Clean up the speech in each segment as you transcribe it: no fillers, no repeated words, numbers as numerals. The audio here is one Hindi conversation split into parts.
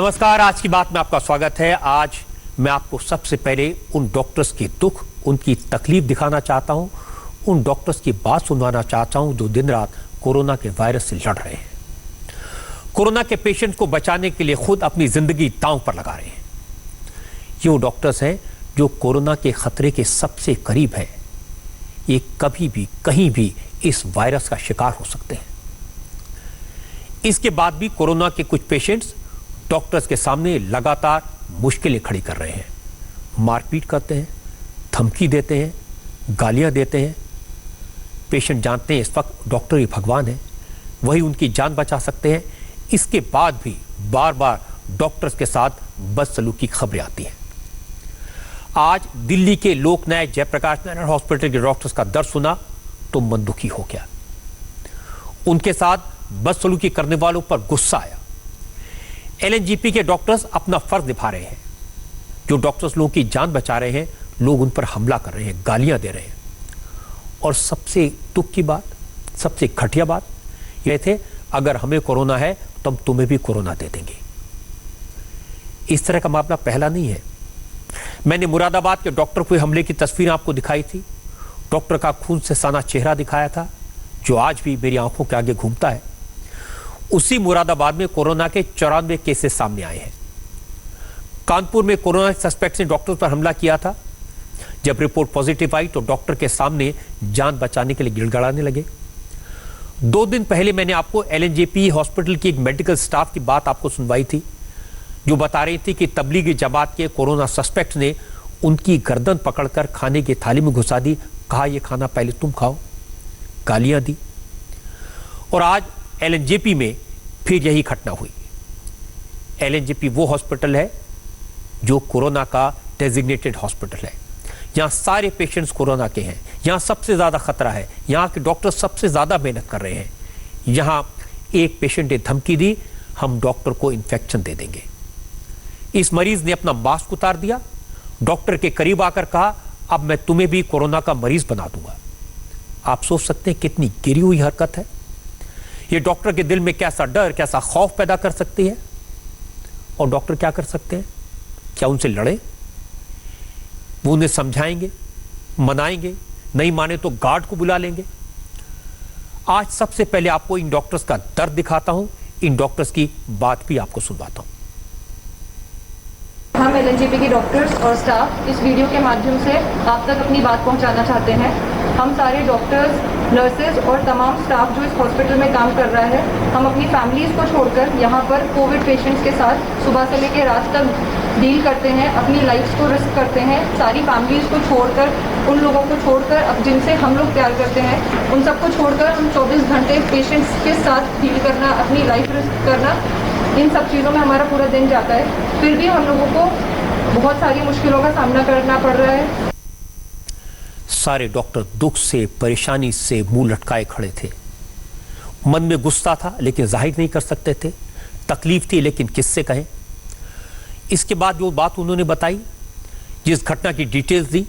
नमस्कार, आज की बात में आपका स्वागत है। आज मैं आपको सबसे पहले उन डॉक्टर्स के दुख, उनकी तकलीफ दिखाना चाहता हूं, उन डॉक्टर्स की बात सुनवाना चाहता हूं जो दिन रात कोरोना के वायरस से लड़ रहे हैं, कोरोना के पेशेंट को बचाने के लिए खुद अपनी जिंदगी दांव पर लगा रहे हैं। ये वो डॉक्टर्स हैं जो कोरोना के खतरे के सबसे करीब हैं। ये कभी भी कहीं भी इस वायरस का शिकार हो सकते हैं। इसके बाद भी कोरोना के कुछ पेशेंट्स डॉक्टर्स के सामने लगातार मुश्किलें खड़ी कर रहे हैं, मारपीट करते हैं, धमकी देते हैं, गालियां देते हैं। पेशेंट जानते हैं इस वक्त डॉक्टर ही भगवान है, वही उनकी जान बचा सकते हैं। इसके बाद भी बार बार डॉक्टर्स के साथ बदसलूकी की खबरें आती हैं। आज दिल्ली के लोकनायक जयप्रकाश नारायण हॉस्पिटल के डॉक्टर्स का दर्द सुना तो मन दुखी हो गया। उनके साथ बदसलूकी करने वालों पर गुस्सा आया। एलएनजेपी के डॉक्टर्स अपना फर्ज निभा रहे हैं। जो डॉक्टर्स लोगों की जान बचा रहे हैं, लोग उन पर हमला कर रहे हैं, गालियां दे रहे हैं। और सबसे दुख की बात, सबसे घटिया बात यह थे, अगर हमें कोरोना है तो हम तुम्हें भी कोरोना दे देंगे। इस तरह का मामला पहला नहीं है। मैंने मुरादाबाद के डॉक्टर को हमले की तस्वीर आपको दिखाई थी। डॉक्टर का खून से सना चेहरा दिखाया था, जो आज भी मेरी आंखों के आगे घूमता है। उसी मुरादाबाद में कोरोना के 94 केसेस सामने आए हैं। कानपुर में कोरोना सस्पेक्ट ने डॉक्टर पर हमला किया था। जब रिपोर्ट पॉजिटिव आई तो डॉक्टर के सामने जान बचाने के लिए गिड़गिड़ाने लगे। 2 दिन पहले मैंने आपको एलएनजेपी हॉस्पिटल की एक मेडिकल स्टाफ की बात आपको सुनवाई थी, जो बता रही थी कि तबलीगी जमात के कोरोना सस्पेक्ट ने उनकी गर्दन पकड़कर खाने की थाली में घुसा दी, कहा यह खाना पहले तुम खाओ, गालियां दी। और आज एलएनजेपी में फिर यही घटना हुई। एलएनजेपी वो हॉस्पिटल है जो कोरोना का डेजिग्नेटेड हॉस्पिटल है। यहां सारे पेशेंट्स कोरोना के हैं, यहां सबसे ज्यादा खतरा है, यहां के डॉक्टर सबसे ज्यादा मेहनत कर रहे हैं। यहां एक पेशेंट ने धमकी दी, हम डॉक्टर को इन्फेक्शन दे देंगे। इस मरीज ने अपना मास्क उतार दिया, डॉक्टर के करीब आकर कहा अब मैं तुम्हें भी कोरोना का मरीज बना दूंगा। आप सोच सकते हैं कितनी गिरी हुई हरकत है। ये डॉक्टर के दिल में कैसा डर, कैसा खौफ पैदा कर सकती है। और डॉक्टर क्या कर सकते हैं? क्या उनसे लड़े? वो उन्हें समझाएंगे, मनाएंगे, नहीं माने तो गार्ड को बुला लेंगे। आज सबसे पहले आपको इन डॉक्टर्स का दर्द दिखाता हूं, इन डॉक्टर्स की बात भी आपको सुनवाता हूं। हम एलएनजेपी के डॉक्टर्स और स्टाफ इस वीडियो के माध्यम से आप तक अपनी बात पहुंचाना चाहते हैं। हम सारे डॉक्टर्स, नर्सेज और तमाम स्टाफ जो इस हॉस्पिटल में काम कर रहा है, हम अपनी फैमिलीज़ को छोड़कर यहाँ पर कोविड पेशेंट्स के साथ सुबह से लेकर रात तक डील करते हैं, अपनी लाइफ्स को रिस्क करते हैं। सारी फैमिलीज़ को छोड़कर, उन लोगों को छोड़कर, अब जिनसे हम लोग प्यार करते हैं, उन सबको छोड़कर हम 24 घंटे पेशेंट्स के साथ डील करना, अपनी लाइफ रिस्क करना, इन सब चीज़ों में हमारा पूरा दिन जाता है। फिर भी हम लोगों को बहुत सारी मुश्किलों का सामना करना पड़ रहा है। सारे डॉक्टर दुख से, परेशानी से मुंह लटकाए खड़े थे। मन में गुस्सा था लेकिन जाहिर नहीं कर सकते थे, तकलीफ थी लेकिन किससे कहें। इसके बाद जो बात उन्होंने बताई, जिस घटना की डिटेल्स दी,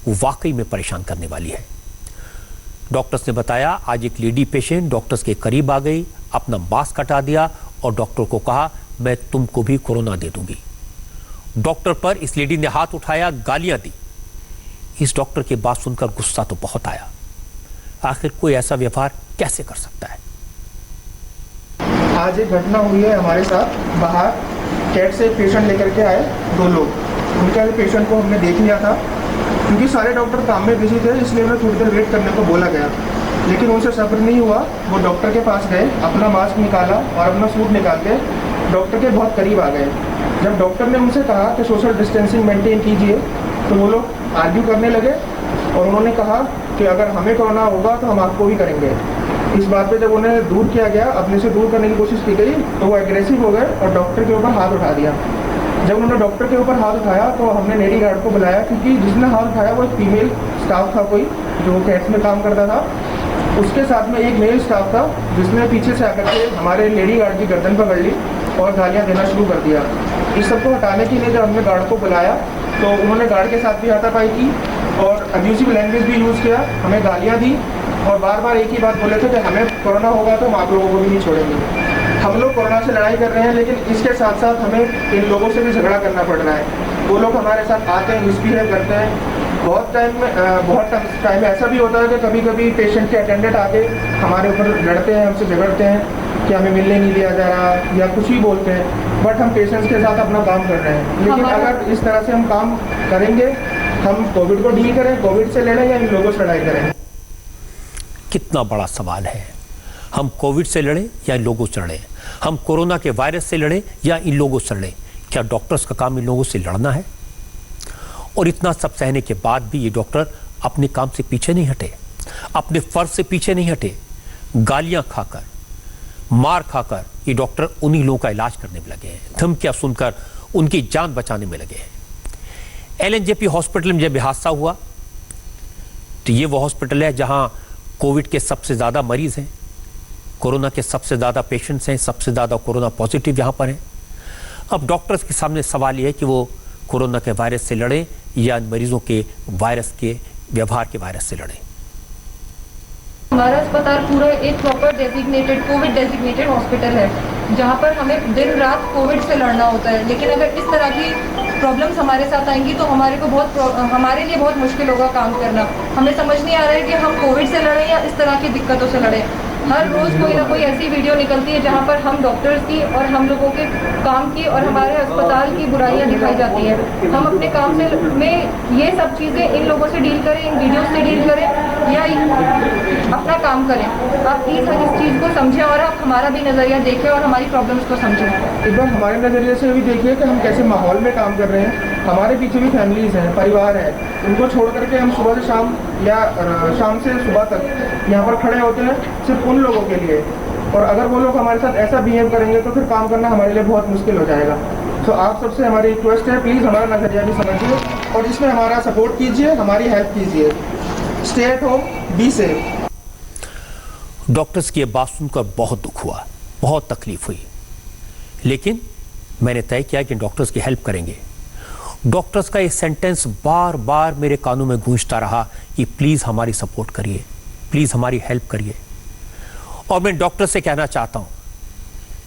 वो वाकई में परेशान करने वाली है। डॉक्टर्स ने बताया आज एक लेडी पेशेंट डॉक्टर्स के करीब आ गई, अपना मास्क हटा दिया और डॉक्टर को कहा मैं तुमको भी कोरोना दे दूंगी। डॉक्टर पर इस लेडी ने हाथ उठाया, गालियां दी। इस डॉक्टर की बात सुनकर गुस्सा तो बहुत आया। आखिर कोई ऐसा व्यवहार कैसे कर सकता है? आज एक घटना हुई है हमारे साथ। बाहर कैट से पेशेंट लेकर के आए 2 लोग। उनका पेशेंट को हमने देख लिया था, क्योंकि सारे डॉक्टर काम में बिजी थे, इसलिए उन्हें थोड़ी देर वेट करने को बोला गया। लेकिन उनसे सब्र नहीं हुआ, वो डॉक्टर के पास गए, अपना मास्क निकाला और अपना सूट निकाल के डॉक्टर के बहुत करीब आ गए। जब डॉक्टर ने उनसे कहा कि सोशल डिस्टेंसिंग मेंटेन कीजिए, तो वो लोग आर्ग्यू करने लगे और उन्होंने कहा कि अगर हमें कोरोना होगा तो हम आपको भी करेंगे। इस बात पे जब उन्हें दूर किया गया, अपने से दूर करने की कोशिश की गई, तो वो एग्रेसिव हो गए और डॉक्टर के ऊपर हाथ उठा दिया। जब उन्होंने डॉक्टर के ऊपर हाथ उठाया तो हमने लेडी गार्ड को बुलाया, क्योंकि जिसने हाथ उठाया वो एक फीमेल स्टाफ था, कोई जो कैट्स में काम करता था। उसके साथ में एक मेल स्टाफ था, जिसने पीछे से आकर के हमारे लेडी गार्ड की गर्दन पकड़ ली और गालियाँ देना शुरू कर दिया। इस सबको हटाने के लिए जब हमने गार्ड को बुलाया तो उन्होंने गार्ड के साथ भी हाथापाई की और अब्यूसिव लैंग्वेज भी यूज़ किया, हमें गालियाँ दी और बार बार एक ही बात बोले थे कि हमें कोरोना होगा तो हम आप लोगों को भी नहीं छोड़ेंगे। हम लोग कोरोना से लड़ाई कर रहे हैं, लेकिन इसके साथ साथ हमें इन लोगों से भी झगड़ा करना पड़ रहा है। वो लोग हमारे साथ आते हैं, मिसबिहेव करते हैं। बहुत टाइम ऐसा भी होता है कि कभी कभी पेशेंट के अटेंडेंट आके हमारे ऊपर लड़ते हैं, हमसे झगड़ते हैं कि हमें मिलने नहीं दिया जा रहा या कुछ भी बोलते हैं। बट हम पेशेंट्स के साथ अपना काम कर रहे हैं। लेकिन अगर इस तरह से हम काम करेंगे, हम कोविड को डील करें, कोविड से लड़ें या इन लोगों से लड़ाई करें? कितना बड़ा सवाल है। हम कोविड से लड़ें या इन लोगों से लड़ें? हम कोरोना के वायरस से लड़ें या इन लोगों से लड़ें? क्या डॉक्टर्स का काम इन लोगों से लड़ना है? और इतना सब सहने के बाद भी ये डॉक्टर अपने काम से पीछे नहीं हटे, अपने फर्ज से पीछे नहीं हटे। गालियां खाकर, मार खाकर ये डॉक्टर उन्हीं लोगों का इलाज करने में लगे हैं, धमकियां सुनकर उनकी जान बचाने में लगे हैं। LNJP हॉस्पिटल में जब हादसा हुआ तो ये वो हॉस्पिटल है जहां कोविड के सबसे ज्यादा मरीज हैं, कोरोना के सबसे ज्यादा पेशेंट्स हैं, सबसे ज्यादा कोरोना पॉजिटिव यहां पर हैं। अब डॉक्टर्स के सामने सवाल यह है कि वो कोरोना के वायरस से लड़ें या मरीजों के वायरस के व्यवहार के वायरस से लड़ें। हमारा अस्पताल पूरा एक proper designated Covid designated hospital है, जहाँ पर हमें दिन रात कोविड से लड़ना होता है। लेकिन अगर इस तरह की प्रॉब्लम्स हमारे साथ आएंगी तो हमारे लिए बहुत मुश्किल होगा काम करना। हमें समझ नहीं आ रहा है कि हम कोविड से लड़ें या इस तरह की दिक्कतों से लड़ें। हर रोज़ कोई ना कोई ऐसी वीडियो निकलती है जहाँ पर हम डॉक्टर्स की और हम लोगों के काम की और हमारे अस्पताल की बुराइयाँ दिखाई जाती हैं। हम अपने काम से में ये सब चीज़ें इन लोगों से डील करें, इन वीडियोस से डील करें या अपना काम करें। आप प्लीज़ इस चीज़ को समझें और आप हमारा भी नज़रिया देखें और हमारी प्रॉब्लम्स को समझें। एक बार हमारे नज़रिए से भी देखिए कि हम कैसे माहौल में काम कर रहे हैं। हमारे पीछे भी फैमिलीज़ हैं, परिवार है, उनको छोड़ करके हम सुबह से शाम या शाम से सुबह तक यहाँ पर खड़े होते हैं सिर्फ उन लोगों के लिए। और अगर वो लोग हमारे साथ ऐसा बिहेव करेंगे तो फिर काम करना हमारे लिए बहुत मुश्किल हो जाएगा। तो आप सबसे हमारी रिक्वेस्ट है, प्लीज़ हमारा नज़रिया भी समझिए और इसमें हमारा सपोर्ट कीजिए, हमारी हेल्प कीजिए। Stay at home, be safe. Doctors की ये बात सुनकर बहुत दुख हुआ, बहुत तकलीफ हुई, लेकिन मैंने तय किया कि डॉक्टर्स की हेल्प करेंगे। डॉक्टर्स का ये सेंटेंस बार बार मेरे कानों में गूंजता रहा कि प्लीज़ हमारी सपोर्ट करिए, प्लीज़ हमारी हेल्प करिए। और मैं डॉक्टर से कहना चाहता हूं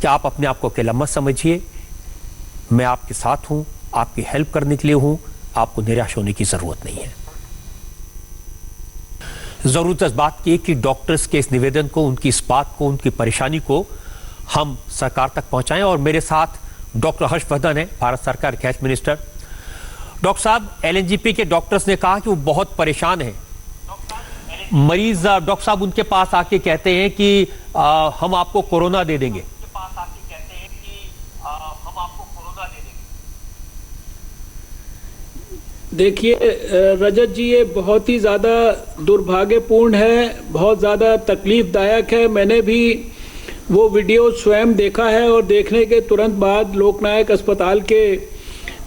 कि आप अपने आप को अकेला मत समझिए, मैं आपके साथ हूं, आपकी हेल्प करने के लिए हूं, आपको निराश होने की ज़रूरत नहीं है। ज़रूरत इस बात की कि डॉक्टर्स के इस निवेदन को, उनकी इस बात को, उनकी परेशानी को हम सरकार तक पहुंचाएं। और मेरे साथ डॉक्टर हर्षवर्धन है, भारत सरकार के हेल्थ मिनिस्टर। डॉक्टर साहब, LNJP के डॉक्टर्स ने कहा कि वो बहुत परेशान हैं। मरीज डॉक्टर साहब उनके पास आके कहते हैं कि हम आपको कोरोना दे देंगे। देखिए रजत जी, ये बहुत ही ज़्यादा दुर्भाग्यपूर्ण है, बहुत ज़्यादा तकलीफदायक है। मैंने भी वो वीडियो स्वयं देखा है और देखने के तुरंत बाद लोकनायक अस्पताल के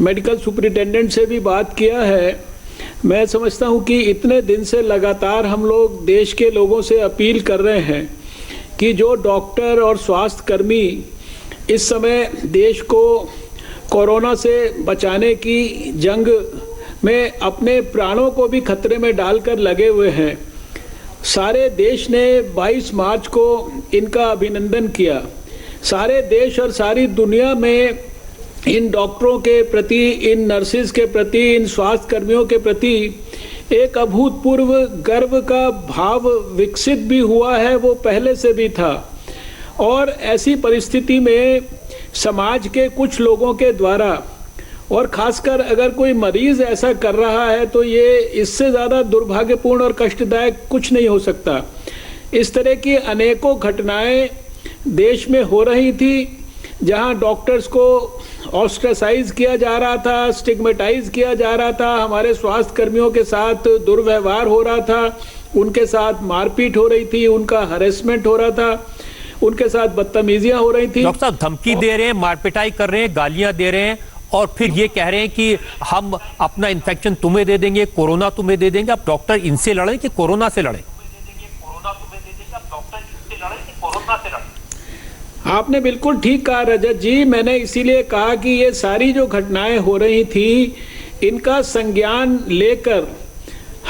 मेडिकल सुपरिटेंडेंट से भी बात किया है। मैं समझता हूँ कि इतने दिन से लगातार हम लोग देश के लोगों से अपील कर रहे हैं कि जो डॉक्टर और स्वास्थ्य कर्मी इस समय देश को कोरोना से बचाने की जंग में अपने प्राणों को भी खतरे में डालकर लगे हुए हैं, सारे देश ने 22 मार्च को इनका अभिनंदन किया। सारे देश और सारी दुनिया में इन डॉक्टरों के प्रति, इन नर्सिस के प्रति, इन स्वास्थ्य कर्मियों के प्रति एक अभूतपूर्व गर्व का भाव विकसित भी हुआ है, वो पहले से भी था। और ऐसी परिस्थिति में समाज के कुछ लोगों के द्वारा, और खासकर अगर कोई मरीज ऐसा कर रहा है, तो ये इससे ज़्यादा दुर्भाग्यपूर्ण और कष्टदायक कुछ नहीं हो सकता। इस तरह की अनेकों घटनाएं देश में हो रही थी जहां डॉक्टर्स को ऑस्ट्रेसाइज किया जा रहा था, स्टिग्मेटाइज किया जा रहा था, हमारे स्वास्थ्य कर्मियों के साथ दुर्व्यवहार हो रहा था, उनके साथ मारपीट हो रही थी, उनका हरेसमेंट हो रहा था, उनके साथ बदतमीजियां हो रही थी। डॉक्टर साहब धमकी दे रहे हैं, मारपिटाई कर रहे हैं, गालियां दे रहे हैं और फिर ये कह रहे हैं कि हम अपना इन्फेक्शन तुम्हें दे देंगे, कोरोना तुम्हें दे देंगे। अब डॉक्टर इनसे लड़े कि कोरोना से लड़े? आपने बिल्कुल ठीक कहा रजत जी। मैंने इसीलिए कहा कि ये सारी जो घटनाएं हो रही थी, इनका संज्ञान लेकर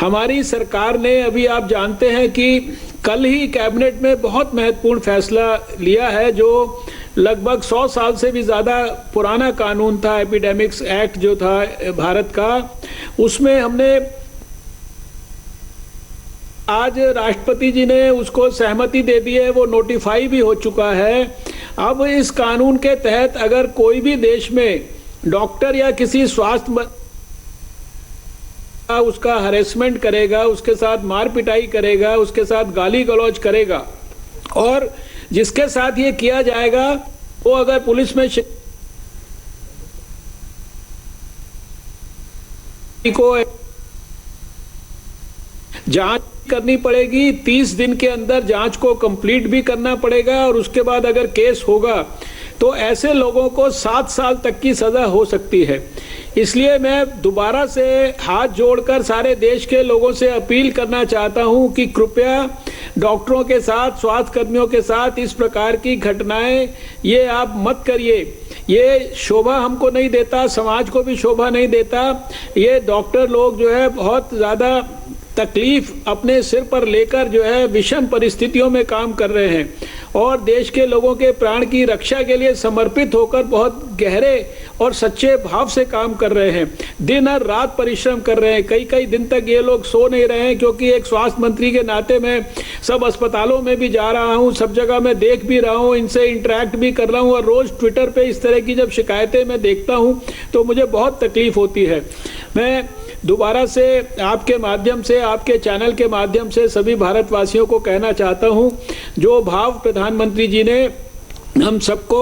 हमारी सरकार ने, अभी आप जानते हैं कि कल ही कैबिनेट में बहुत महत्वपूर्ण फैसला लिया है, जो लगभग 100 साल से भी ज़्यादा पुराना कानून था, एपिडेमिक्स एक्ट जो था भारत का, उसमें हमने आज राष्ट्रपति जी ने उसको सहमति दे दी है, वो नोटिफाई भी हो चुका है। अब इस कानून के तहत अगर कोई भी देश में डॉक्टर या किसी स्वास्थ्य उसका हरेसमेंट करेगा, उसके साथ मार पिटाई करेगा, उसके साथ गाली गलौज करेगा, और जिसके साथ ये किया जाएगा वो अगर पुलिस में को जांच करनी पड़ेगी, 30 दिन के अंदर जांच को कंप्लीट भी करना पड़ेगा, और उसके बाद अगर केस होगा तो ऐसे लोगों को 7 साल तक की सजा हो सकती है। इसलिए मैं दोबारा से हाथ जोड़कर सारे देश के लोगों से अपील करना चाहता हूं कि कृपया डॉक्टरों के साथ, स्वास्थ्य कर्मियों के साथ इस प्रकार की घटनाएं ये आप मत करिए। ये शोभा हमको नहीं देता, समाज को भी शोभा नहीं देता। ये डॉक्टर लोग जो है बहुत ज़्यादा तकलीफ अपने सिर पर लेकर जो है विषम परिस्थितियों में काम कर रहे हैं, और देश के लोगों के प्राण की रक्षा के लिए समर्पित होकर बहुत गहरे और सच्चे भाव से काम कर रहे हैं। दिन और रात परिश्रम कर रहे हैं। कई कई दिन तक ये लोग सो नहीं रहे हैं, क्योंकि एक स्वास्थ्य मंत्री के नाते मैं सब अस्पतालों में भी जा रहा हूँ, सब जगह मैं देख भी रहा हूँ, इनसे इंटरेक्ट भी कर रहा हूँ, और रोज ट्विटर पे इस तरह की जब शिकायतें मैं देखता हूँ तो मुझे बहुत तकलीफ होती है। मैं दोबारा से आपके माध्यम से, आपके चैनल के माध्यम से सभी भारतवासियों को कहना चाहता हूं, जो भाव प्रधानमंत्री जी ने हम सबको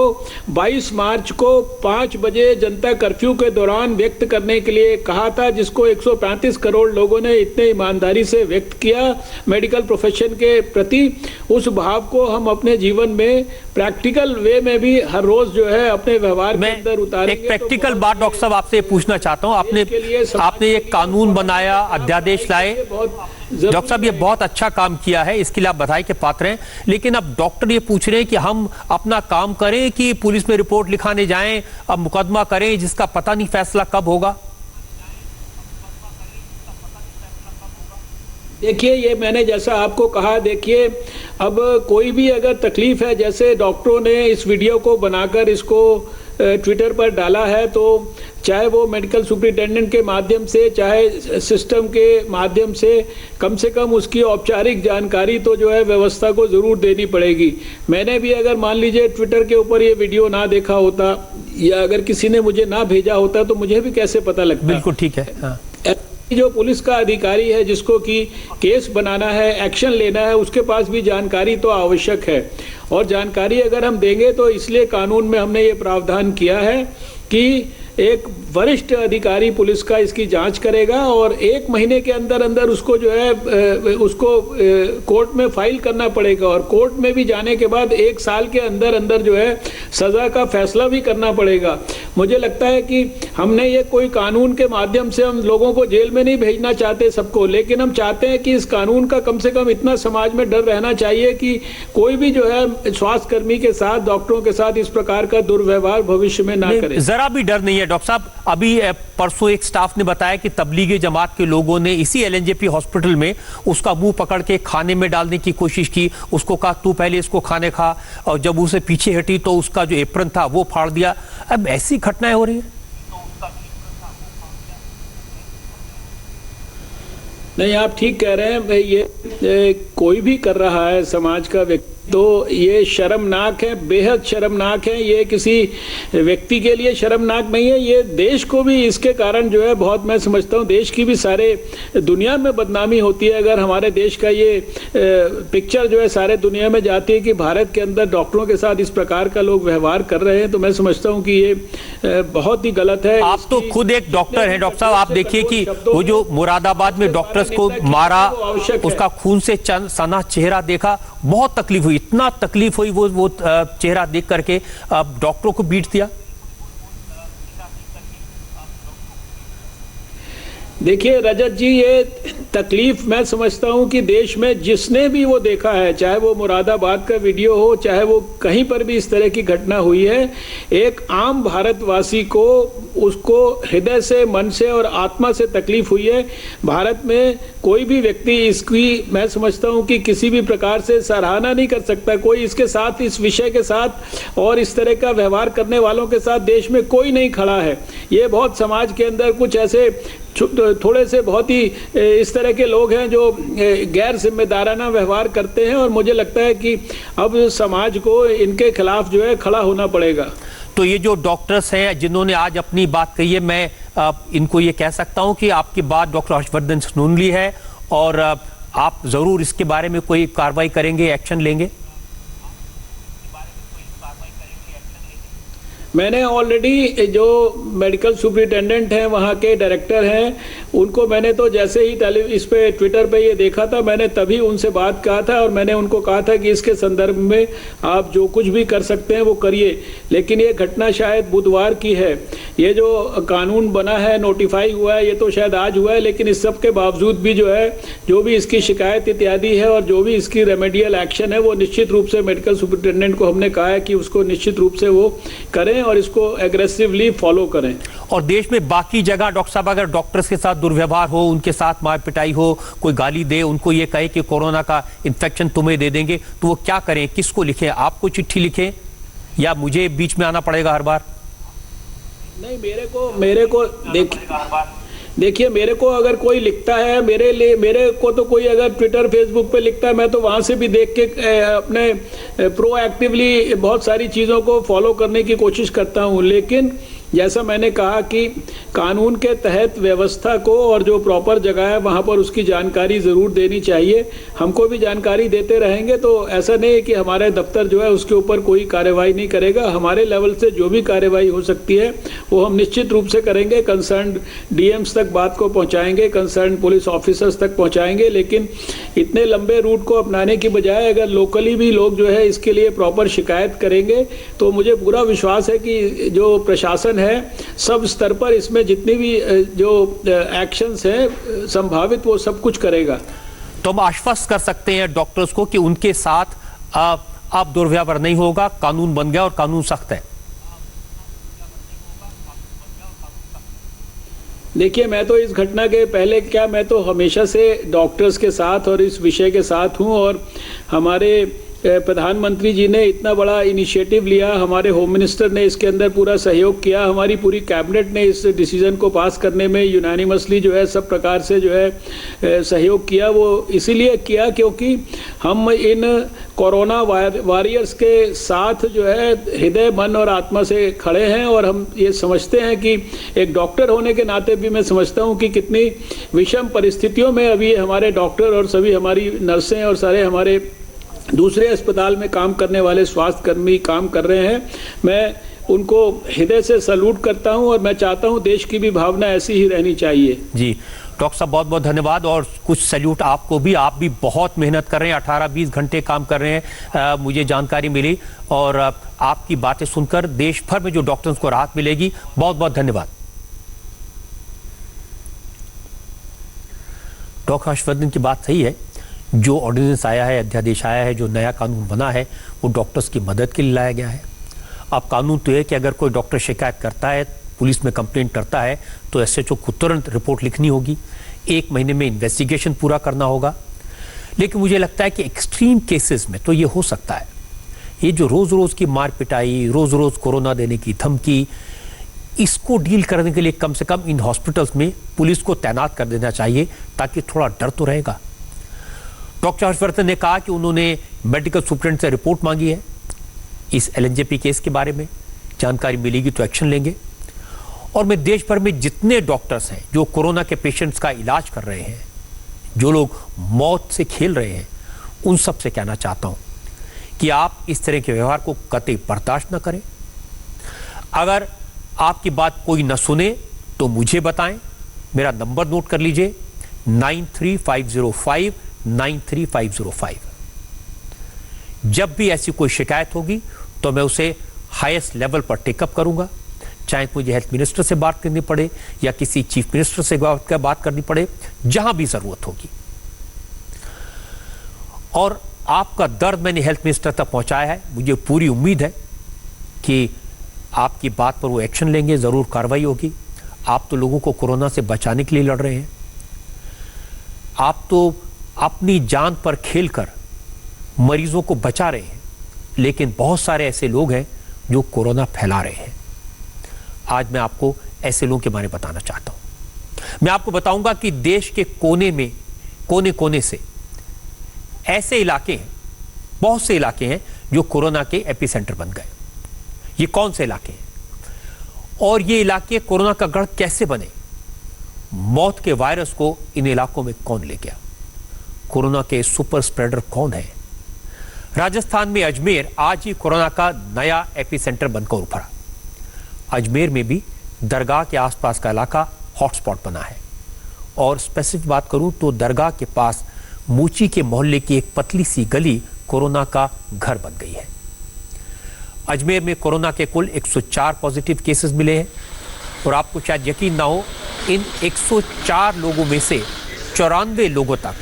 22 मार्च को 5 बजे जनता कर्फ्यू के दौरान व्यक्त करने के लिए कहा था, जिसको 135 करोड़ लोगों ने इतने ईमानदारी से व्यक्त किया मेडिकल प्रोफेशन के प्रति, उस भाव को हम अपने जीवन में प्रैक्टिकल वे में भी हर रोज जो है अपने व्यवहार के अंदर उतारेंगे। एक प्रैक्टिकल बात डॉक्टर साहब आपसे पूछना चाहता हूं, आपने एक कानून बनाया, अध्यादेश लाए, डॉक्टर साहब ये बहुत अच्छा काम किया है, इसके लिए आप बधाई के पात्र हैं। लेकिन अब डॉक्टर ये पूछ रहे हैं कि हम अपना काम करें कि पुलिस में रिपोर्ट लिखाने जाएं, अब मुकदमा करें जिसका पता नहीं फैसला कब होगा। देखिए, ये मैंने जैसा आपको कहा, देखिए अब कोई भी अगर तकलीफ है, जैसे डॉक्टरों ने इस वीडियो को बनाकर इसको ट्विटर पर डाला है, तो चाहे वो मेडिकल सुपरिटेंडेंट के माध्यम से, चाहे सिस्टम के माध्यम से कम उसकी औपचारिक जानकारी तो जो है व्यवस्था को ज़रूर देनी पड़ेगी। मैंने भी अगर मान लीजिए ट्विटर के ऊपर ये वीडियो ना देखा होता, या अगर किसी ने मुझे ना भेजा होता, तो मुझे भी कैसे पता लगता। बिल्कुल ठीक है। हाँ। जो पुलिस का अधिकारी है जिसको कि केस बनाना है, एक्शन लेना है, उसके पास भी जानकारी तो आवश्यक है, और जानकारी अगर हम देंगे तो इसलिए कानून में हमने ये प्रावधान किया है कि एक वरिष्ठ अधिकारी पुलिस का इसकी जांच करेगा, और 1 महीने के अंदर अंदर उसको जो है उसको कोर्ट में फाइल करना पड़ेगा, और कोर्ट में भी जाने के बाद 1 साल के अंदर अंदर जो है सज़ा का फैसला भी करना पड़ेगा। मुझे लगता है कि हमने ये कोई कानून के माध्यम से हम लोगों को जेल में नहीं भेजना चाहते सबको, लेकिन हम चाहते हैं कि इस कानून का कम से कम इतना समाज में डर रहना चाहिए कि कोई भी जो है स्वास्थ्य कर्मी के साथ, डॉक्टरों के साथ इस प्रकार का दुर्व्यवहार भविष्य में ना करे। जरा भी डर नहीं है डॉक्टर साहब। अभी परसों एक स्टाफ ने बताया कि तबलीगी जमात के लोगों ने इसी एलएनजेपी हॉस्पिटल में उसका मुंह पकड़ के खाने में डालने की कोशिश की, उसको कहा तू पहले इसको खाने खा, और जब उसे पीछे हटी तो उसका जो एप्रन था वो फाड़ दिया। अब ऐसी घटनाएं हो रही है। नहीं, आप ठीक कह रहे हैं। ये कोई भी कर रहा है समाज का व्यक्ति, तो ये शर्मनाक है, बेहद शर्मनाक है। ये किसी व्यक्ति के लिए शर्मनाक नहीं है, ये देश को भी इसके कारण जो है बहुत, मैं समझता हूँ देश की भी सारे दुनिया में बदनामी होती है अगर हमारे देश का ये पिक्चर जो है सारे दुनिया में जाती है कि भारत के अंदर डॉक्टरों के साथ इस प्रकार का लोग व्यवहार कर रहे हैं। तो मैं समझता हूँ कि ये बहुत ही गलत है। आप तो खुद एक डॉक्टर हैं डॉक्टर साहब, आप देखिए कि वो जो मुरादाबाद में डॉक्टर्स को मारा, उसका खून से सना चेहरा देखा, बहुत तकलीफ हुई, इतना तकलीफ हुई वो चेहरा देख करके डॉक्टरों को बीट दिया। देखिए रजत जी, ये तकलीफ मैं समझता हूं कि देश में जिसने भी वो देखा है, चाहे वो मुरादाबाद का वीडियो हो, चाहे वो कहीं पर भी इस तरह की घटना हुई है, एक आम भारतवासी को उसको हृदय से, मन से और आत्मा से तकलीफ हुई है। भारत में कोई भी व्यक्ति इसकी, मैं समझता हूं कि किसी भी प्रकार से सराहना नहीं कर सकता। कोई इसके साथ, इस विषय के साथ और इस तरह का व्यवहार करने वालों के साथ देश में कोई नहीं खड़ा है। ये बहुत समाज के अंदर कुछ ऐसे थोड़े से बहुत ही इस तरह के लोग हैं जो गैर जिम्मेदाराना व्यवहार करते हैं, और मुझे लगता है कि अब समाज को इनके खिलाफ जो है खड़ा होना पड़ेगा। तो ये जो डॉक्टर्स हैं जिन्होंने आज अपनी बात कही है, मैं इनको ये कह सकता हूं कि आपकी बात डॉक्टर हर्षवर्धन सुन ली है और आप जरूर इसके बारे में कोई कार्रवाई करेंगे, एक्शन लेंगे? मैंने ऑलरेडी जो मेडिकल सुपरिटेंडेंट हैं, वहाँ के डायरेक्टर हैं, उनको मैंने तो जैसे ही इस पे ट्विटर पे ये देखा था, मैंने तभी उनसे बात कहा था और मैंने उनको कहा था कि इसके संदर्भ में आप जो कुछ भी कर सकते हैं वो करिए। लेकिन ये घटना शायद बुधवार की है। ये जो कानून बना है, नोटिफाई हुआ है, ये तो शायद आज हुआ है, लेकिन इस सब के बावजूद भी जो है, जो भी इसकी शिकायत इत्यादि है और जो भी इसकी रेमेडियल एक्शन है, वो निश्चित रूप से मेडिकल सुपरिटेंडेंट को हमने कहा है कि उसको निश्चित रूप से वो करें और इसको एग्रेसिवली फॉलो करें। और देश में बाकी जगह डॉक्टर साहब अगर डॉक्टर्स के साथ दुर्व्यवहार हो, उनके साथ मार पिटाई हो, कोई गाली दे, उनको ये कहे कि कोरोना का इन्फेक्शन तुम्हें दे देंगे, तो वो क्या करें? किसको लिखें? आपको चिट्ठी लिखें या मुझे बीच में आना पड़ेगा हर बार? नहीं, मेरे को देखिए, मेरे को अगर कोई लिखता है, मेरे को तो कोई अगर ट्विटर फेसबुक पे लिखता है, मैं तो वहाँ से भी देख के अपने प्रोएक्टिवली बहुत सारी चीज़ों को फॉलो करने की कोशिश करता हूँ। लेकिन जैसा मैंने कहा कि कानून के तहत व्यवस्था को और जो प्रॉपर जगह है वहाँ पर उसकी जानकारी ज़रूर देनी चाहिए। हमको भी जानकारी देते रहेंगे, तो ऐसा नहीं है कि हमारे दफ्तर जो है उसके ऊपर कोई कार्रवाई नहीं करेगा। हमारे लेवल से जो भी कार्रवाई हो सकती है वो हम निश्चित रूप से करेंगे। कंसर्न डीएम्स तक बात को पहुँचाएंगे, कंसर्न पुलिस ऑफिसर्स तक पहुँचाएंगे। लेकिन इतने लंबे रूट को अपनाने की बजाय अगर लोकली भी लोग जो है इसके लिए प्रॉपर शिकायत करेंगे, तो मुझे पूरा विश्वास है कि जो प्रशासन है सब स्तर पर इसमें जितनी भी जो एक्शंस हैं संभावित, वो सब कुछ करेगा। तो हम आश्वस्त कर सकते हैं डॉक्टर्स को कि उनके साथ अब दुर्व्यवहार नहीं होगा, कानून बन गया और कानून सख्त है। देखिए, मैं तो इस घटना के पहले मैं तो हमेशा से डॉक्टर्स के साथ और इस विषय के साथ हूं, और हमारे प्रधानमंत्री जी ने इतना बड़ा इनिशिएटिव लिया, हमारे होम मिनिस्टर ने इसके अंदर पूरा सहयोग किया, हमारी पूरी कैबिनेट ने इस डिसीजन को पास करने में यूनानिमसली जो है सब प्रकार से जो है सहयोग किया। वो इसीलिए किया क्योंकि हम इन कोरोना वॉरियर्स के साथ जो है हृदय, मन और आत्मा से खड़े हैं, और हम ये समझते हैं कि एक डॉक्टर होने के नाते भी मैं समझता हूँ कि कितनी विषम परिस्थितियों में अभी हमारे डॉक्टर और सभी हमारी नर्सें और सारे हमारे दूसरे अस्पताल में काम करने वाले स्वास्थ्य कर्मी काम कर रहे हैं। मैं उनको हृदय से सैल्यूट करता हूं और मैं चाहता हूं देश की भी भावना ऐसी ही रहनी चाहिए। जी डॉक्टर साहब, बहुत बहुत धन्यवाद और कुछ सैल्यूट आपको भी। आप भी बहुत मेहनत कर रहे हैं, 18-20 घंटे काम कर रहे हैं, मुझे जानकारी मिली, और आपकी बातें सुनकर देश भर में जो डॉक्टर्स को राहत मिलेगी। बहुत बहुत धन्यवाद। डॉक्टर हर्षवर्धन की बात सही है। जो ऑर्डिनेंस आया है, अध्यादेश आया है, जो नया कानून बना है, वो डॉक्टर्स की मदद के लिए लाया गया है। अब कानून तो है कि अगर कोई डॉक्टर शिकायत करता है, पुलिस में कंप्लेंट करता है, तो एसएचओ को तुरंत रिपोर्ट लिखनी होगी, 1 महीने में इन्वेस्टिगेशन पूरा करना होगा। लेकिन मुझे लगता है कि एक्सट्रीम केसेस में तो ये हो सकता है। ये जो रोज़ रोज़ की मार पिटाई, रोज़ रोज़ कोरोना देने की धमकी, इसको डील करने के लिए कम से कम इन हॉस्पिटल्स में पुलिस को तैनात कर देना चाहिए, ताकि थोड़ा डर तो रहेगा। डॉक्टर हर्षवर्धन ने कहा कि उन्होंने मेडिकल सुपरिटेंडेंट से रिपोर्ट मांगी है इस एलएनजेपी केस के बारे में, जानकारी मिलेगी तो एक्शन लेंगे। और मैं देश भर में जितने डॉक्टर्स हैं जो कोरोना के पेशेंट्स का इलाज कर रहे हैं, जो लोग मौत से खेल रहे हैं, उन सब से कहना चाहता हूं कि आप इस तरह के व्यवहार को कतई बर्दाश्त न करें। अगर आपकी बात कोई न सुने तो मुझे बताएं, मेरा नंबर नोट कर लीजिए 9350593505। जब भी ऐसी कोई शिकायत होगी तो मैं उसे हाईएस्ट लेवल पर टेकअप करूंगा, चाहे मुझे हेल्थ मिनिस्टर से बात करनी पड़े या किसी चीफ मिनिस्टर से बात करनी पड़े, जहां भी जरूरत होगी। और आपका दर्द मैंने हेल्थ मिनिस्टर तक पहुंचाया है। मुझे पूरी उम्मीद है कि आपकी बात पर वो एक्शन लेंगे, जरूर कार्रवाई होगी। आप तो लोगों को कोरोना से बचाने के लिए लड़ रहे हैं। आप तो अपनी जान पर खेलकर मरीजों को बचा रहे हैं, लेकिन बहुत सारे ऐसे लोग हैं जो कोरोना फैला रहे हैं। आज मैं आपको ऐसे लोगों के बारे में बताना चाहता हूं। मैं आपको बताऊंगा कि देश के कोने कोने से ऐसे इलाके हैं, बहुत से इलाके हैं जो कोरोना के एपिसेंटर बन गए। ये कौन से इलाके हैं और ये इलाके कोरोना का गढ़ कैसे बने? मौत के वायरस को इन इलाकों में कौन ले गया? कोरोना के सुपर स्प्रेडर कौन है? राजस्थान में अजमेर आज ही कोरोना का नया एपिसेंटर बनकर उभरा। अजमेर में भी दरगाह के आसपास का इलाका हॉटस्पॉट बना है। और स्पेसिफिक बात करूं तो दरगाह के पास मूची के मोहल्ले की एक पतली सी गली कोरोना का घर बन गई है। अजमेर में कोरोना के कुल 104 पॉजिटिव केसेस मिले हैं और आपको शायद यकीन ना हो, इन 104 लोगों में से 94 लोगों तक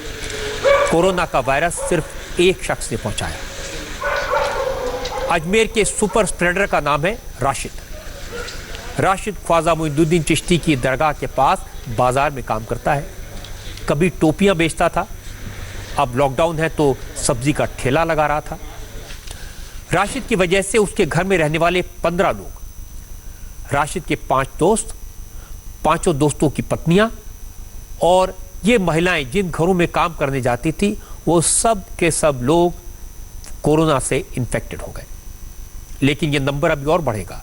कोरोना का वायरस सिर्फ एक शख्स ने पहुंचाया। अजमेर के सुपर स्प्रेडर का नाम है राशिद। राशिद ख्वाजा मोइनुद्दीन चिश्ती की दरगाह के पास बाजार में काम करता है। कभी टोपियां बेचता था, अब लॉकडाउन है तो सब्जी का ठेला लगा रहा था। राशिद की वजह से उसके घर में रहने वाले 15 लोग, राशिद के 5 दोस्त, 5 दोस्तों की पत्नियां और ये महिलाएं जिन घरों में काम करने जाती थी, वो सब के सब लोग कोरोना से इन्फेक्टेड हो गए। लेकिन ये नंबर अभी और बढ़ेगा,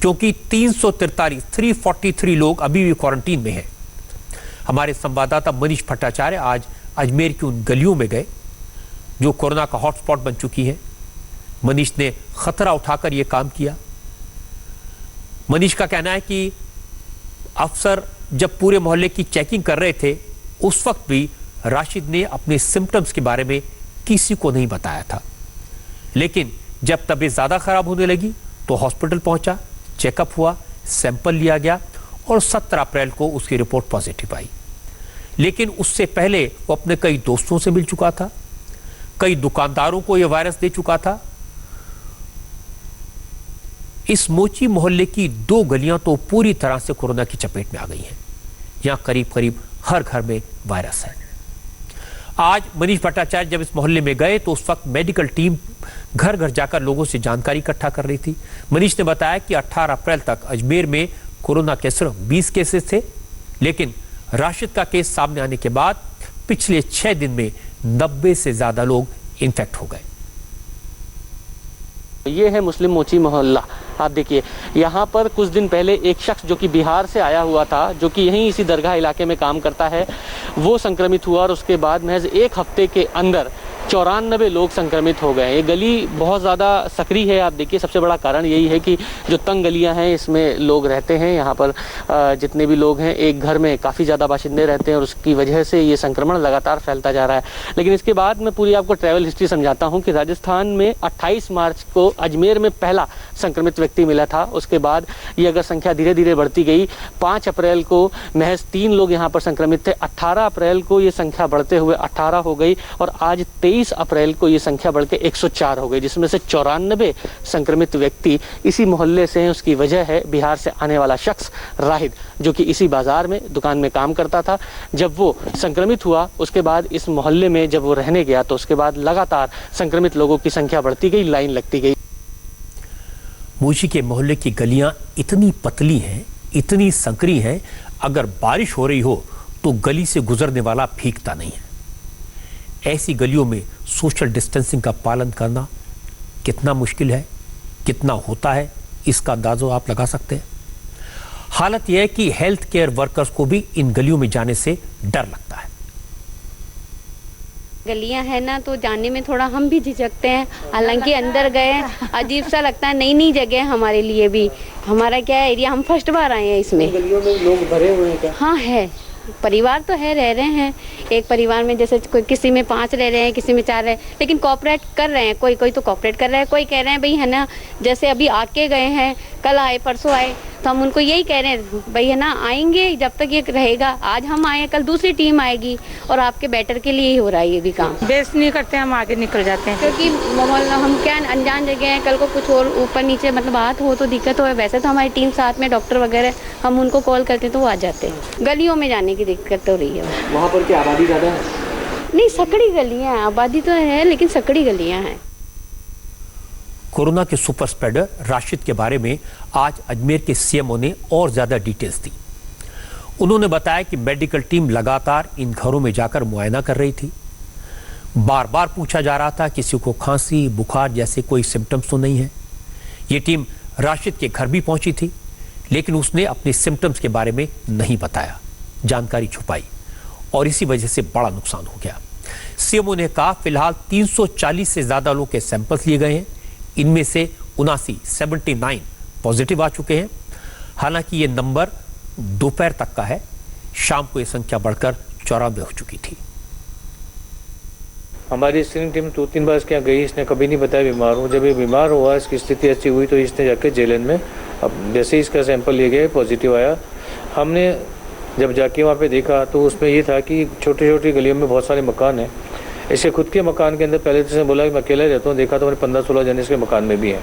क्योंकि 343 लोग अभी भी क्वारंटीन में हैं। हमारे संवाददाता मनीष भट्टाचार्य आज अजमेर की उन गलियों में गए जो कोरोना का हॉटस्पॉट बन चुकी हैं। मनीष ने खतरा उठाकर यह काम किया। मनीष का कहना है कि अफसर जब पूरे मोहल्ले की चेकिंग कर रहे थे, उस वक्त भी राशिद ने अपने सिम्टम्स के बारे में किसी को नहीं बताया था। लेकिन जब तबीयत ज्यादा खराब होने लगी तो हॉस्पिटल पहुंचा, चेकअप हुआ, सैंपल लिया गया और 17 अप्रैल को उसकी रिपोर्ट पॉजिटिव आई। लेकिन उससे पहले वो अपने कई दोस्तों से मिल चुका था, कई दुकानदारों को यह वायरस दे चुका था। इस मोची मोहल्ले की 2 गलियां तो पूरी तरह से कोरोना की चपेट में आ गई हैं। यहां करीब करीब हर घर में वायरस है। आज मनीष भट्टाचार्य जब इस मोहल्ले में गए तो उस वक्त मेडिकल टीम घर घर जाकर लोगों से जानकारी इकट्ठा कर रही थी। मनीष ने बताया कि 18 अप्रैल तक अजमेर में कोरोना के सिर्फ 20 केसेस थे, लेकिन राशिद का केस सामने आने के बाद पिछले 6 दिन में 90 से ज्यादा लोग इन्फेक्ट हो गए। ये है मुस्लिम मोची मोहल्ला। आप देखिए, यहाँ पर कुछ दिन पहले एक शख्स जो कि बिहार से आया हुआ था, जो कि यहीं इसी दरगाह इलाके में काम करता है, वो संक्रमित हुआ और उसके बाद महज 1 हफ्ते के अंदर 94 लोग संक्रमित हो गए। ये गली बहुत ज़्यादा सक्रिय है। आप देखिए, सबसे बड़ा कारण यही है कि जो तंग गलियां हैं इसमें लोग रहते हैं। यहाँ पर जितने भी लोग हैं, एक घर में काफ़ी ज़्यादा बाशिंदे रहते हैं और उसकी वजह से ये संक्रमण लगातार फैलता जा रहा है। लेकिन इसके बाद मैं पूरी आपको ट्रैवल हिस्ट्री समझाता हूँ कि राजस्थान में 28 मार्च को अजमेर में पहला संक्रमित व्यक्ति मिला था। उसके बाद ये अगर संख्या धीरे धीरे बढ़ती गई, 5 अप्रैल को महज 3 लोग यहाँ पर संक्रमित थे। 18 अप्रैल को ये संख्या बढ़ते हुए 18 हो गई और आज 23 अप्रैल को ये संख्या बढ़ के 104 हो गई, जिसमें से 94 संक्रमित व्यक्ति इसी मोहल्ले से हैं। उसकी वजह है बिहार से आने वाला शख्स राहिद, जो कि इसी बाजार में दुकान में काम करता था। जब वो संक्रमित हुआ, उसके बाद इस मोहल्ले में जब वो रहने गया तो उसके बाद लगातार संक्रमित लोगों की संख्या बढ़ती गई, लाइन लगती गई। मोची के मोहल्ले की गलियां इतनी पतली हैं, इतनी संकरी हैं, अगर बारिश हो रही हो तो गली से गुजरने वाला भीगता नहीं है। ऐसी गलियों में सोशल डिस्टेंसिंग का पालन करना कितना मुश्किल है, कितना होता है, इसका अंदाजा आप लगा सकते हैं। हालत यह है कि हेल्थ केयर वर्कर्स को भी इन गलियों में जाने से डर लगता है। गलियां है ना, तो जाने में थोड़ा हम भी झिझकते हैं। हालांकि अंदर गए अजीब सा लगता है, नई नई जगह है हमारे लिए भी। हमारा क्या है एरिया, हम फर्स्ट बार आए हैं इसमें। गलियों में लोग भरे हुए हैं क्या? हाँ है, परिवार तो है, रह रहे हैं। एक परिवार में जैसे कोई किसी में 5 रह रहे हैं, किसी में 4 है, लेकिन कोऑपरेट कर रहे हैं। कोई तो कोऑपरेट कर रहा है, कोई कह रहे हैं भाई है ना, जैसे अभी आके गए हैं, कल आए परसों आए, तो हम उनको यही कह रहे हैं भाई है ना, आएंगे जब तक ये रहेगा, आज हम आए कल दूसरी टीम आएगी और आपके बेटर के लिए ही हो रहा है ये भी काम। बेस्ट नहीं करते, हम आगे निकल जाते हैं क्योंकि हम क्या अनजान जगह हैं, कल को कुछ और ऊपर नीचे मतलब बात हो तो दिक्कत हो। वैसे तो हमारी टीम साथ में डॉक्टर वगैरह, हम उनको कॉल करते तो वो आ जाते हैं। गलियों में जाने की दिक्कत हो रही है। वहाँ पर क्या आबादी ज़्यादा है? नहीं, सकड़ी गलियाँ हैं, आबादी तो है लेकिन सकड़ी गलियाँ हैं। कोरोना के सुपर स्प्रेडर राशिद के बारे में आज अजमेर के सीएमओ ने और ज्यादा डिटेल्स दी। उन्होंने बताया कि मेडिकल टीम लगातार इन घरों में जाकर मुआयना कर रही थी। बार बार पूछा जा रहा था किसी को खांसी बुखार जैसे कोई सिम्टम्स तो नहीं है। ये टीम राशिद के घर भी पहुंची थी, लेकिन उसने अपने सिम्टम्स के बारे में नहीं बताया, जानकारी छुपाई और इसी वजह से बड़ा नुकसान हो गया। सीएमओ ने कहा फिलहाल 340 से ज्यादा लोग के सैंपल्स लिए गए हैं। इनमें से 79 पॉजिटिव आ चुके हैं। हालांकि ये नंबर दोपहर तक का है, शाम को ये संख्या बढ़कर 94 हो चुकी थी। हमारी स्क्रीनिंग टीम 2-3 बार इसके यहाँ गई, इसने कभी नहीं बताया बीमार हूँ। जब ये बीमार हुआ, इसकी स्थिति अच्छी हुई तो इसने जाकर जेलन में, अब जैसे ही इसका सैंपल लिए गए पॉजिटिव आया। हमने जब जाके वहाँ पे देखा तो उसमें ये था कि छोटी छोटी गलियों में बहुत सारे मकान हैं। इसके खुद के मकान के अंदर पहले तो इसने बोला कि मैं अकेला रहता हूँ, देखा तो मैंने 15-16 जने इसके मकान में भी हैं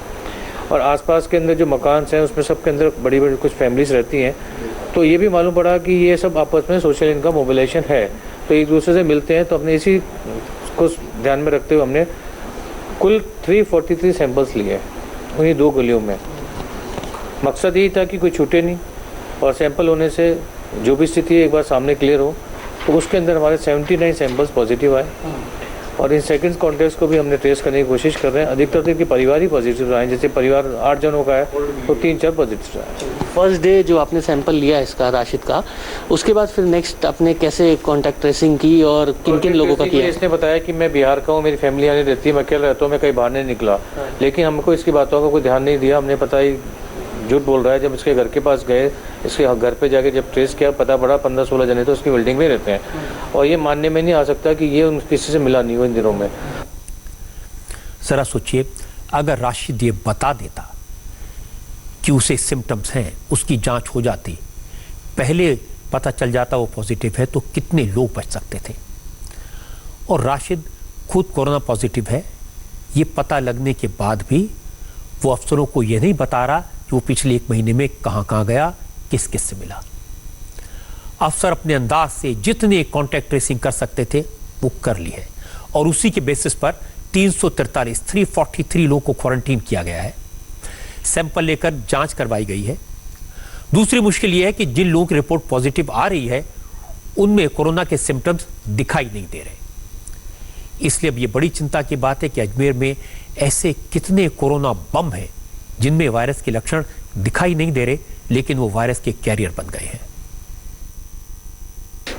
और आसपास के अंदर जो मकान हैं उसमें सबके अंदर बड़ी बड़ी कुछ फैमिलीज रहती हैं। तो ये भी मालूम पड़ा कि ये सब आपस में सोशल इनकम मोबिलाइजेशन है, तो एक दूसरे से मिलते हैं। तो अपने इसी को ध्यान में रखते हुए हमने कुल 343 सैंपल्स लिए उन्हीं 2 गलियों में। मकसद यही था कि कोई छूटे नहीं और सैंपल होने से जो भी स्थिति एक बार सामने क्लियर हो। तो उसके अंदर हमारे 79 सैंपल्स पॉजिटिव आए और इन सेकंड कॉन्टेक्ट को भी हमने ट्रेस करने की कोशिश कर रहे हैं। अधिकतर तो कि परिवार ही पॉजिटिव आए, जैसे परिवार 8 जनों का है तो 3-4 पॉजिटिव आए। फर्स्ट डे जो आपने सैंपल लिया इसका राशिद का, उसके बाद फिर नेक्स्ट आपने कैसे कॉन्टैक्ट ट्रेसिंग की और किन किन लोगों का किया? इसने बताया कि मैं बिहार का हूँ, मेरी फैमिली आने रहती है, मैं अकेला रहता हूँ, मैं कहीं बाहर नहीं निकला। लेकिन हमको इसकी बातों का कोई ध्यान नहीं दिया। हमने पता ही झूठ बोल रहा है। जब इसके घर के पास गए, इसके घर पे जाके जब ट्रेस किया, पता पड़ा 15-16 जने तो उसकी बिल्डिंग में रहते हैं और ये मानने में नहीं आ सकता कि ये किसी से मिला नहीं हो इन दिनों में। जरा सोचिए, अगर राशिद ये बता देता कि उसे सिम्टम्स हैं, उसकी जांच हो जाती, पहले पता चल जाता वो पॉजिटिव है, तो कितने लोग बच सकते थे। और राशिद खुद कोरोना पॉजिटिव है, ये पता लगने के बाद भी वो अफसरों को ये नहीं बता रहा कि वो पिछले 1 महीने में कहां गया, किस किस से मिला। अफसर अपने अंदाज से जितने कॉन्टैक्ट ट्रेसिंग कर सकते थे वो कर ली है और उसी के बेसिस पर 343 लोगों को क्वारंटीन किया गया है। सैंपल लेकर जांच करवाई गई है। दूसरी मुश्किल यह है कि जिन लोगों की रिपोर्ट पॉजिटिव आ रही है उनमें कोरोना के सिम्टम्स दिखाई नहीं दे रहे। इसलिए अब ये बड़ी चिंता की बात है कि अजमेर में ऐसे कितने कोरोना बम हैं जिनमें वायरस के लक्षण दिखाई नहीं दे रहे, लेकिन वो वायरस के कैरियर बन गए हैं।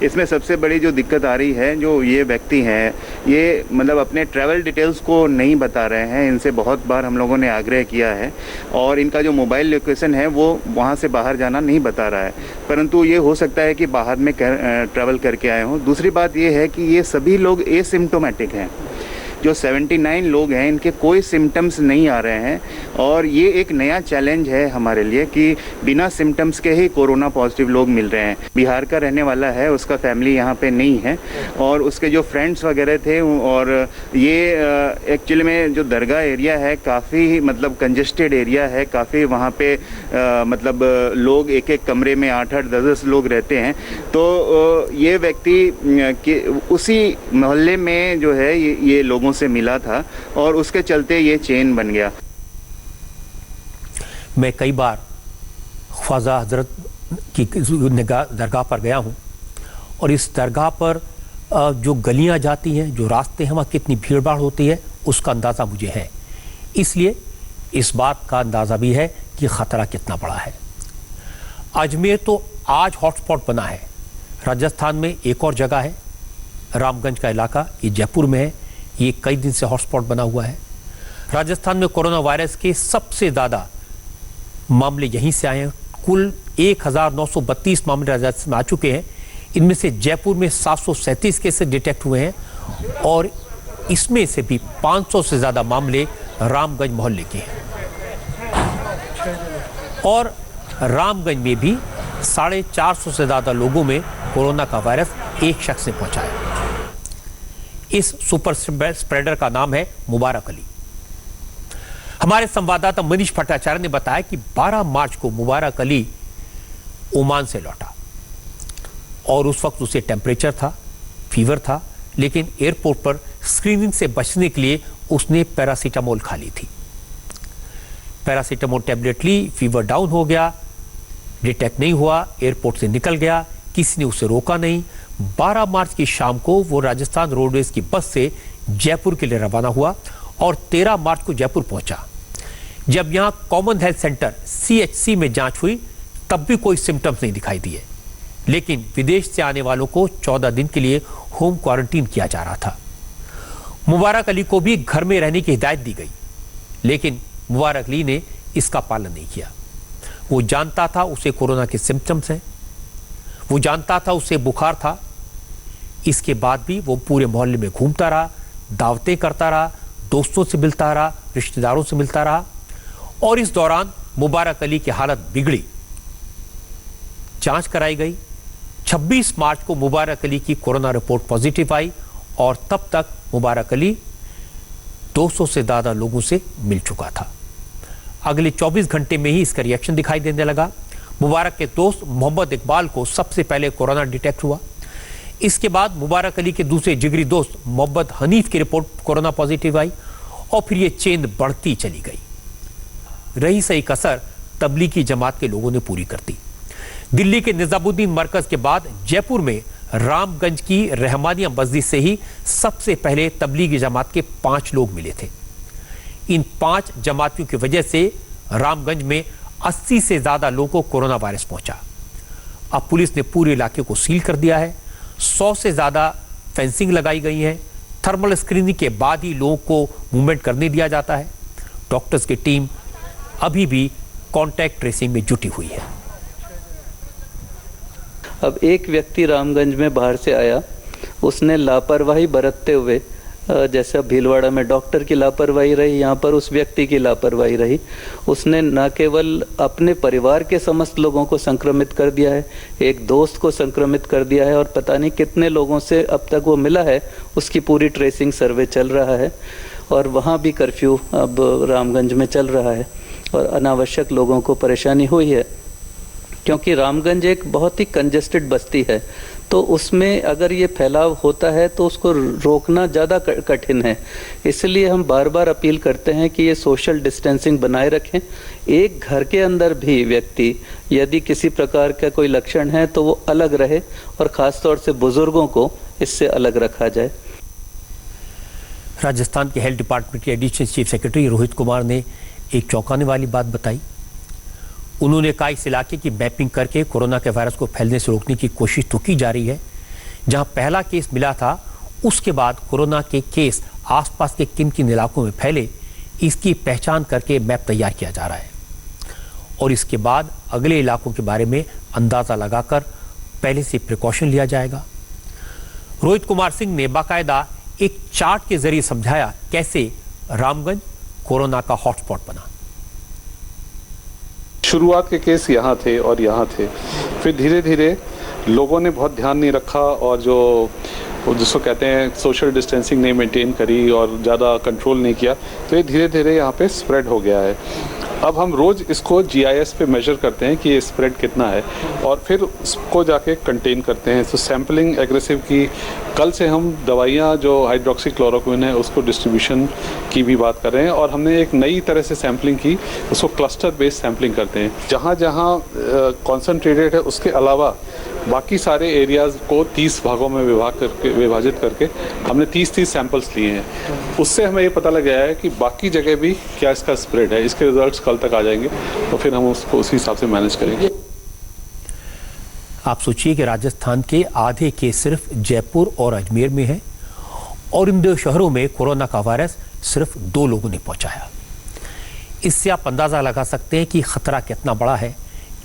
इसमें सबसे बड़ी जो दिक्कत आ रही है, जो ये व्यक्ति हैं, ये मतलब अपने ट्रैवल डिटेल्स को नहीं बता रहे हैं। इनसे बहुत बार हम लोगों ने आग्रह किया है और इनका जो मोबाइल लोकेशन है वो वहाँ से बाहर जाना नहीं बता रहा है, परंतु ये हो सकता है कि बाहर में ट्रैवल करके आए हों। दूसरी बात ये है कि ये सभी लोग एसिम्प्टोमेटिक हैं। जो 79 लोग हैं इनके कोई सिम्टम्स नहीं आ रहे हैं और ये एक नया चैलेंज है हमारे लिए कि बिना सिम्टम्स के ही कोरोना पॉजिटिव लोग मिल रहे हैं। बिहार का रहने वाला है, उसका फैमिली यहाँ पे नहीं है और उसके जो फ्रेंड्स वगैरह थे, और ये एक्चुअली में जो दरगाह एरिया है काफ़ी मतलब कंजेस्टेड एरिया है, काफ़ी वहाँ पे मतलब लोग एक एक कमरे में 8-8, 10-10 लोग रहते हैं। तो ये व्यक्ति उसी मोहल्ले में जो है ये लोगों से मिला था और उसके चलते ये चेन बन गया। मैं कई बार ख्वाजा हजरत की दरगाह पर गया हूं और इस दरगाह पर जो गलियां जाती हैं, जो रास्ते हैं, वहाँ कितनी भीड़ भाड़ होती है उसका अंदाज़ा मुझे है। इसलिए इस बात का अंदाज़ा भी है कि ख़तरा कितना बड़ा है। अजमेर तो आज हॉटस्पॉट बना है। राजस्थान में एक और जगह है, रामगंज का इलाका, ये जयपुर में है, ये कई दिन से हॉटस्पॉट बना हुआ है। राजस्थान में कोरोना वायरस के सबसे ज़्यादा मामले यहीं से आए हैं। कुल 1932 मामले राजस्थान में आ चुके हैं। इनमें से जयपुर में 737 केसेस डिटेक्ट हुए हैं और इसमें से भी 500 से ज़्यादा मामले रामगंज मोहल्ले के हैं। और रामगंज में भी 450 से ज़्यादा लोगों में कोरोना का वायरस एक शख्स ने पहुंचाया। इस सुपर स्प्रेडर का नाम है मुबारक अली। हमारे संवाददाता मनीष भट्टाचार्य ने बताया कि 12 मार्च को मुबारक अली ओमान से लौटा और उस वक्त उसे टेम्परेचर था, फीवर था, लेकिन एयरपोर्ट पर स्क्रीनिंग से बचने के लिए उसने पैरासीटामोल खा ली थी। पैरासीटामोल टैबलेट ली, फीवर डाउन हो गया, डिटेक्ट नहीं हुआ, एयरपोर्ट से निकल गया, किसी ने उसे रोका नहीं। 12 मार्च की शाम को वो राजस्थान रोडवेज की बस से जयपुर के लिए रवाना हुआ और 13 मार्च को जयपुर पहुंचा। जब यहां कॉमन हेल्थ सेंटर CHC में जांच हुई तब भी कोई सिम्टम्स नहीं दिखाई दिए, लेकिन विदेश से आने वालों को 14 दिन के लिए होम क्वारंटीन किया जा रहा था। मुबारक अली को भी घर में रहने की हिदायत दी गई, लेकिन मुबारक अली ने इसका पालन नहीं किया। वो जानता था उसे कोरोना के सिम्टम्स हैं, वो जानता था उसे बुखार था, इसके बाद भी वो पूरे मोहल्ले में घूमता रहा, दावतें करता रहा, दोस्तों से मिलता रहा, रिश्तेदारों से मिलता रहा और इस दौरान मुबारक अली की हालत बिगड़ी। जांच कराई गई। 26 मार्च को मुबारक अली की कोरोना रिपोर्ट पॉजिटिव आई और तब तक मुबारक अली 200 से ज़्यादा लोगों से मिल चुका था। अगले 24 घंटे में ही इसका रिएक्शन दिखाई देने लगा। मुबारक के दोस्त मोहम्मद इकबाल को सबसे पहले कोरोना डिटेक्ट हुआ। इसके बाद मुबारक अली के दूसरे जिगरी दोस्त मोहम्मद हनीफ की रिपोर्ट कोरोना पॉजिटिव आई और फिर ये चेन बढ़ती चली गई। रही सही कसर तबलीगी जमात के लोगों ने पूरी कर दी। दिल्ली के निजामुद्दीन मरकज के बाद जयपुर में रामगंज की रहमानिया मस्जिद से ही सबसे पहले तबलीगी जमात के 5 लोग मिले थे। इन 5 जमातियों की वजह से रामगंज में 80 से ज्यादा लोगों को कोरोना वायरस पहुंचा। अब पुलिस ने पूरे इलाके को सील कर दिया है। 100 से ज्यादा फेंसिंग लगाई गई है। थर्मल स्क्रीनिंग के बाद ही लोगों को मूवमेंट करने दिया जाता है। डॉक्टर्स की टीम अभी भी कॉन्टैक्ट ट्रेसिंग में जुटी हुई है। अब एक व्यक्ति रामगंज में बाहर से आया, उसने लापरवाही बरतते हुए, जैसे भीलवाड़ा में डॉक्टर की लापरवाही रही, यहाँ पर उस व्यक्ति की लापरवाही रही। उसने न केवल अपने परिवार के समस्त लोगों को संक्रमित कर दिया है, एक दोस्त को संक्रमित कर दिया है और पता नहीं कितने लोगों से अब तक वो मिला है, उसकी पूरी ट्रेसिंग सर्वे चल रहा है। और वहाँ भी कर्फ्यू अब रामगंज में चल रहा है और अनावश्यक लोगों को परेशानी हुई है, क्योंकि रामगंज एक बहुत ही कंजेस्टेड बस्ती है, तो उसमें अगर ये फैलाव होता है तो उसको रोकना ज़्यादा कठिन है। इसलिए हम बार बार अपील करते हैं कि ये सोशल डिस्टेंसिंग बनाए रखें। एक घर के अंदर भी व्यक्ति यदि किसी प्रकार का कोई लक्षण है तो वो अलग रहे और ख़ास तौर से बुजुर्गों को इससे अलग रखा जाए। राजस्थान के हेल्थ डिपार्टमेंट के additional chief secretary Rohit Kumar ने एक चौंकाने वाली बात बताई। उन्होंने कहा इस इलाके की मैपिंग करके कोरोना के वायरस को फैलने से रोकने की कोशिश तो की जा रही है। जहां पहला केस मिला था उसके बाद कोरोना के केस आसपास के किन किन इलाकों में फैले, इसकी पहचान करके मैप तैयार किया जा रहा है और इसके बाद अगले इलाकों के बारे में अंदाजा लगाकर पहले से प्रिकॉशन लिया जाएगा। रोहित कुमार सिंह ने बाकायदा एक चार्ट के जरिए समझाया कैसे रामगंज कोरोना का हॉटस्पॉट बना। शुरुआत के केस यहाँ थे और यहाँ थे, फिर धीरे धीरे लोगों ने बहुत ध्यान नहीं रखा और जो जिसको कहते हैं सोशल डिस्टेंसिंग नहीं मेंटेन करी और ज़्यादा कंट्रोल नहीं किया, तो ये धीरे धीरे यहाँ पे स्प्रेड हो गया है। अब हम रोज़ इसको GIS पे मेजर करते हैं कि ये स्प्रेड कितना है और फिर उसको जाके कंटेन करते हैं। तो सैम्पलिंग एग्रेसिव की, कल से हम दवाइयाँ जो हाइड्रोक्सीक्लोरोक्विन है उसको डिस्ट्रीब्यूशन की भी बात कर रहे हैं और हमने एक नई तरह से सैम्पलिंग की, उसको क्लस्टर बेस्ड सैम्पलिंग करते हैं। जहाँ जहाँ कॉन्सनट्रेटेड है उसके अलावा बाकी सारे एरियाज़ को 30 भागों में विभाजित करके हमने 30 सैंपल्स लिए हैं। उससे हमें ये पता लग गया है कि बाकी जगह भी क्या इसका स्प्रेड है। इसके रिजल्ट्स कल तक आ जाएंगे तो फिर हम उसको उसी हिसाब से मैनेज करेंगे। आप सोचिए कि राजस्थान के आधे केस सिर्फ जयपुर और अजमेर में है और इन 2 शहरों में कोरोना का वायरस सिर्फ 2 लोगों ने पहुंचाया। इससे आप अंदाजा लगा सकते हैं कि खतरा कितना बड़ा है।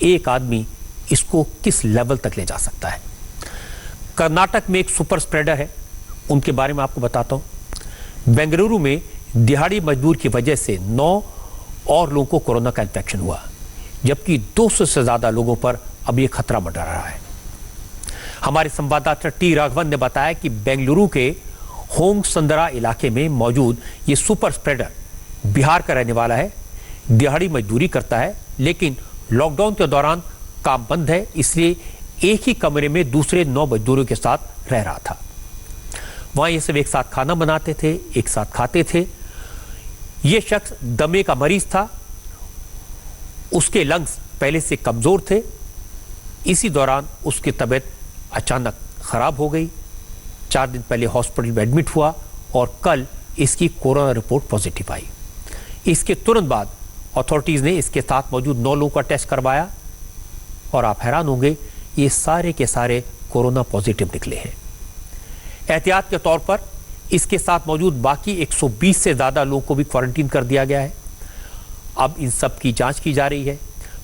एक आदमी इसको किस लेवल तक ले जा सकता है। कर्नाटक में एक सुपर स्प्रेडर है, उनके बारे में आपको बताता हूं। बेंगलुरु में दिहाड़ी मजदूर की वजह से 9 और लोगों को कोरोना का इन्फेक्शन हुआ। जबकि 200 से ज्यादा लोगों पर अब ये खतरा मंडरा रहा है। हमारे संवाददाता टी राघवन ने बताया कि बेंगलुरु के होंग संदरा इलाके में मौजूद ये सुपर स्प्रेडर बिहार का रहने वाला है, दिहाड़ी मजदूरी करता है, लेकिन लॉकडाउन के दौरान काम बंद है, इसलिए एक ही कमरे में दूसरे 9 मजदूरों के साथ रह रहा था। वहां ये सब एक साथ खाना बनाते थे, एक साथ खाते थे। ये शख्स दमे का मरीज था, उसके लंग्स पहले से कमजोर थे। इसी दौरान उसकी तबीयत अचानक खराब हो गई। 4 दिन पहले हॉस्पिटल में एडमिट हुआ और कल इसकी कोरोना रिपोर्ट पॉजिटिव आई। इसके तुरंत बाद अथॉरिटीज ने इसके साथ मौजूद 9 लोगों का टेस्ट करवाया और आप हैरान होंगे, ये सारे के सारे कोरोना पॉजिटिव निकले हैं। एहतियात के तौर पर इसके साथ मौजूद बाकी 120 से ज्यादा लोगों को भी क्वारंटीन कर दिया गया है। अब इन सब की जांच की जा रही है।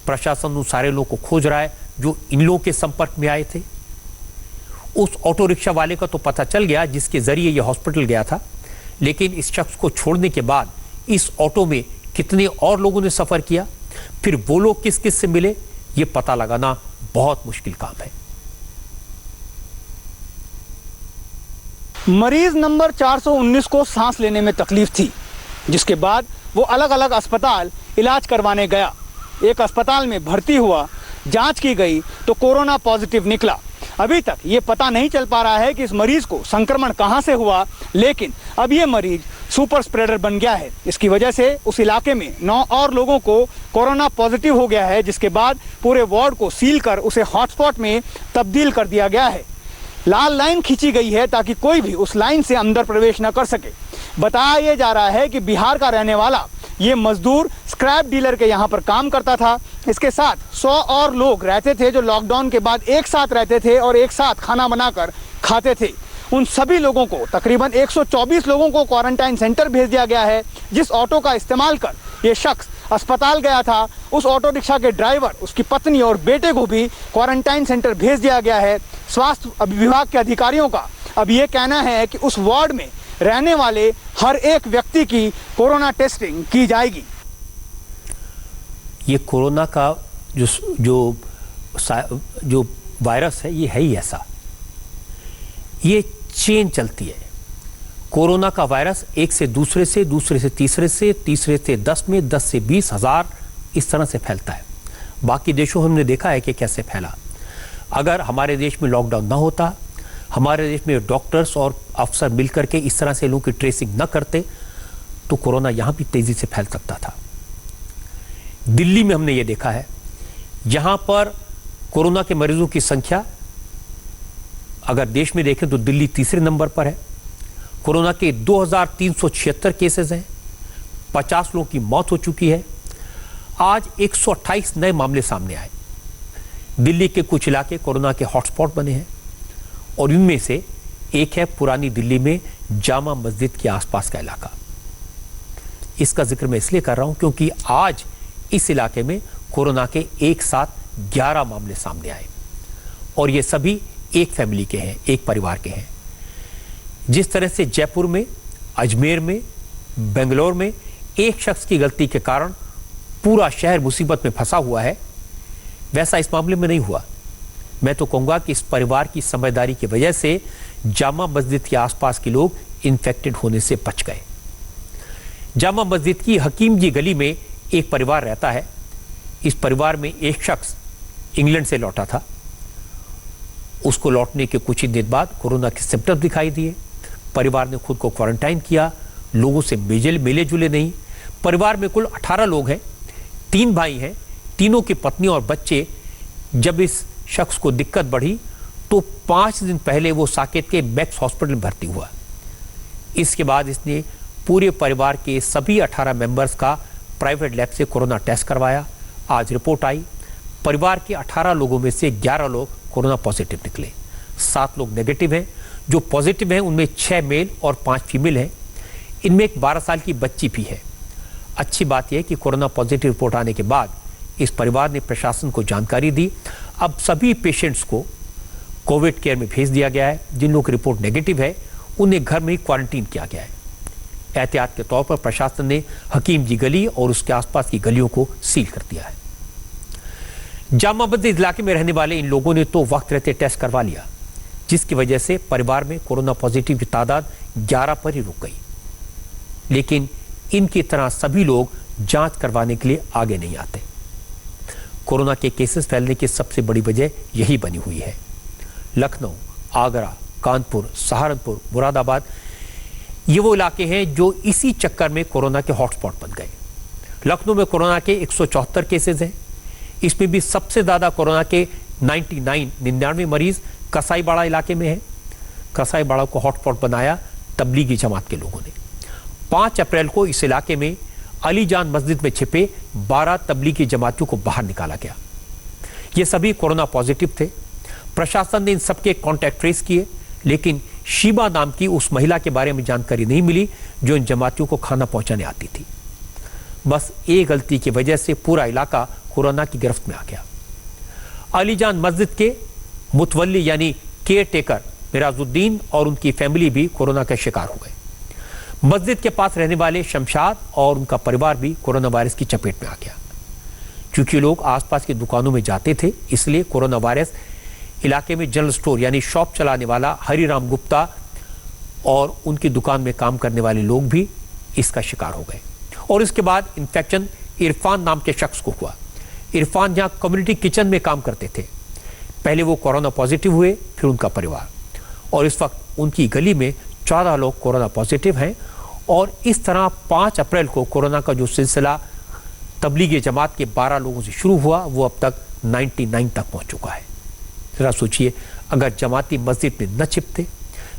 प्रशासन उन सारे लोगों को खोज रहा है जो इन लोगों के संपर्क में आए थे। उस ऑटो रिक्शा वाले का तो पता चल गया जिसके जरिए यह हॉस्पिटल गया था, लेकिन इस शख्स को छोड़ने के बाद इस ऑटो में कितने और लोगों ने सफर किया, फिर वो लोग किस किस से मिले, ये पता लगाना बहुत मुश्किल काम है। मरीज नंबर 419 को सांस लेने में तकलीफ थी, जिसके बाद वो अलग अलग अस्पताल इलाज करवाने गया। एक अस्पताल में भर्ती हुआ, जांच की गई तो कोरोना पॉजिटिव निकला। अभी तक ये पता नहीं चल पा रहा है कि इस मरीज को संक्रमण कहां से हुआ, लेकिन अब ये मरीज सुपर स्प्रेडर बन गया है। इसकी वजह से उस इलाके में 9 और लोगों को कोरोना पॉजिटिव हो गया है, जिसके बाद पूरे वार्ड को सील कर उसे हॉटस्पॉट में तब्दील कर दिया गया है। लाल लाइन खींची गई है ताकि कोई भी उस लाइन से अंदर प्रवेश न कर सके। बताया यह जा रहा है कि बिहार का रहने वाला ये मजदूर स्क्रैप डीलर के यहाँ पर काम करता था। इसके साथ 100 और लोग रहते थे जो लॉकडाउन के बाद एक साथ रहते थे और एक साथ खाना बनाकर खाते थे। उन सभी लोगों को, तकरीबन 124 लोगों को क्वारंटाइन सेंटर भेज दिया गया है। जिस ऑटो का इस्तेमाल कर ये शख्स अस्पताल गया था, उस ऑटो रिक्शा के ड्राइवर, उसकी पत्नी और बेटे को भी क्वारंटाइन सेंटर भेज दिया गया है। स्वास्थ्य विभाग के अधिकारियों का अब ये कहना है कि उस वार्ड में रहने वाले हर एक व्यक्ति की कोरोना टेस्टिंग की जाएगी। ये कोरोना का जो वायरस है, ये है ही ऐसा, ये चेन चलती है। कोरोना का वायरस एक से दूसरे से, दूसरे से तीसरे से, तीसरे से 10 में, 10 से 20 हजार इस तरह से फैलता है। बाकी देशों हमने देखा है कि कैसे फैला। अगर हमारे देश में लॉकडाउन ना होता, हमारे देश में डॉक्टर्स और अफसर मिलकर के इस तरह से लोगों की ट्रेसिंग न करते, तो कोरोना यहां भी तेजी से फैल सकता था। दिल्ली में हमने ये देखा है, यहां पर कोरोना के मरीजों की संख्या अगर देश में देखें तो दिल्ली तीसरे नंबर पर है। कोरोना के 2376 केसेस हैं, 50 लोगों की मौत हो चुकी है। आज 128 नए मामले सामने आए। दिल्ली के कुछ इलाके कोरोना के हॉटस्पॉट बने हैं और इनमें से एक है पुरानी दिल्ली में जामा मस्जिद के आसपास का इलाका। इसका जिक्र मैं इसलिए कर रहा हूं क्योंकि आज इस इलाके में कोरोना के एक साथ 11 मामले सामने आए और ये सभी एक फैमिली के हैं, एक परिवार के हैं। जिस तरह से जयपुर में, अजमेर में, बेंगलोर में एक शख्स की गलती के कारण पूरा शहर मुसीबत में फंसा हुआ है, वैसा इस मामले में नहीं हुआ। मैं तो कहूंगा कि इस परिवार की समझदारी की वजह से जामा मस्जिद के आसपास के लोग इन्फेक्टेड होने से बच गए। जामा मस्जिद की हकीम जी गली में एक परिवार रहता है। इस परिवार में एक शख्स इंग्लैंड से लौटा था। उसको लौटने के कुछ ही दिन बाद कोरोना के सिम्टम्स दिखाई दिए। परिवार ने खुद को क्वारंटाइन किया, लोगों से मिले जुले नहीं। परिवार में कुल 18 लोग हैं, 3 भाई हैं, तीनों की पत्नी और बच्चे। जब इस शख्स को दिक्कत बढ़ी तो 5 दिन पहले वो साकेत के मैक्स हॉस्पिटल में भर्ती हुआ। इसके बाद इसने पूरे परिवार के सभी 18 मेंबर्स का प्राइवेट लैब से कोरोना टेस्ट करवाया। आज रिपोर्ट आई, परिवार के 18 लोगों में से 11 लोग कोरोना पॉजिटिव निकले। 7 लोग नेगेटिव हैं। जो पॉजिटिव हैं उनमें 6 मेल और 5 फीमेल हैं। इनमें एक 12 साल की बच्ची भी है। अच्छी बात यह है कि कोरोना पॉजिटिव रिपोर्ट आने के बाद इस परिवार ने प्रशासन को जानकारी दी। अब सभी पेशेंट्स को कोविड केयर में भेज दिया गया है। जिन लोगों की रिपोर्ट नेगेटिव है उन्हें घर में ही क्वारंटीन किया गया है। एहतियात के तौर पर प्रशासन ने हकीम जी गली और उसके आसपास की गलियों को सील कर दिया है। जामा मस्जिद इलाके में रहने वाले इन लोगों ने तो वक्त रहते टेस्ट करवा लिया, जिसकी वजह से परिवार में कोरोना पॉजिटिव की तादाद 11 पर ही रुक गई। लेकिन इनकी तरह सभी लोग जांच करवाने के लिए आगे नहीं आते। कोरोना के केसेस फैलने की सबसे बड़ी वजह यही बनी हुई है। लखनऊ, आगरा, कानपुर, सहारनपुर, मुरादाबाद ये वो इलाके हैं जो इसी चक्कर में कोरोना के हॉटस्पॉट बन गए। लखनऊ में कोरोना के 174 केसेस हैं। इसमें भी सबसे ज्यादा कोरोना के 99 मरीज कसाईबाड़ा इलाके में हैं। कसाईबाड़ा को हॉटस्पॉट बनाया तबलीगी जमात के लोगों ने। 5 अप्रैल को इस इलाके में अलीजान मस्जिद में छिपे 12 तबलीगी जमातियों को बाहर निकाला गया। ये सभी कोरोना पॉजिटिव थे। प्रशासन ने इन सबके कॉन्टैक्ट ट्रेस किए, लेकिन शीबा नाम की उस महिला के बारे में जानकारी नहीं मिली जो इन जमातियों को खाना पहुंचाने आती थी। बस एक गलती की वजह से पूरा इलाका कोरोना की गिरफ्त में आ गया। अलीजान मस्जिद के मुतवल्ली यानी केयर टेकर मिराजुद्दीन और उनकी फैमिली भी कोरोना का शिकार हो गए। मस्जिद के पास रहने वाले शमशाद और उनका परिवार भी कोरोना वायरस की चपेट में आ गया। क्योंकि लोग आसपास की दुकानों में जाते थे, इसलिए कोरोना वायरस इलाके में जनरल स्टोर यानी शॉप चलाने वाला हरिराम गुप्ता और उनकी दुकान में काम करने वाले लोग भी इसका शिकार हो गए। और इसके बाद इन्फेक्शन इरफान नाम के शख्स को हुआ। इरफान जहां कम्युनिटी किचन में काम करते थे, पहले वो कोरोना पॉजिटिव हुए, फिर उनका परिवार, और इस वक्त उनकी गली में 14 लोग कोरोना पॉजिटिव हैं। और इस तरह 5 अप्रैल को कोरोना का जो सिलसिला तबलीगी जमात के 12 लोगों से शुरू हुआ, वो अब तक 99 तक पहुंच चुका है। जरा सोचिए, अगर जमाती मस्जिद में न छिपते,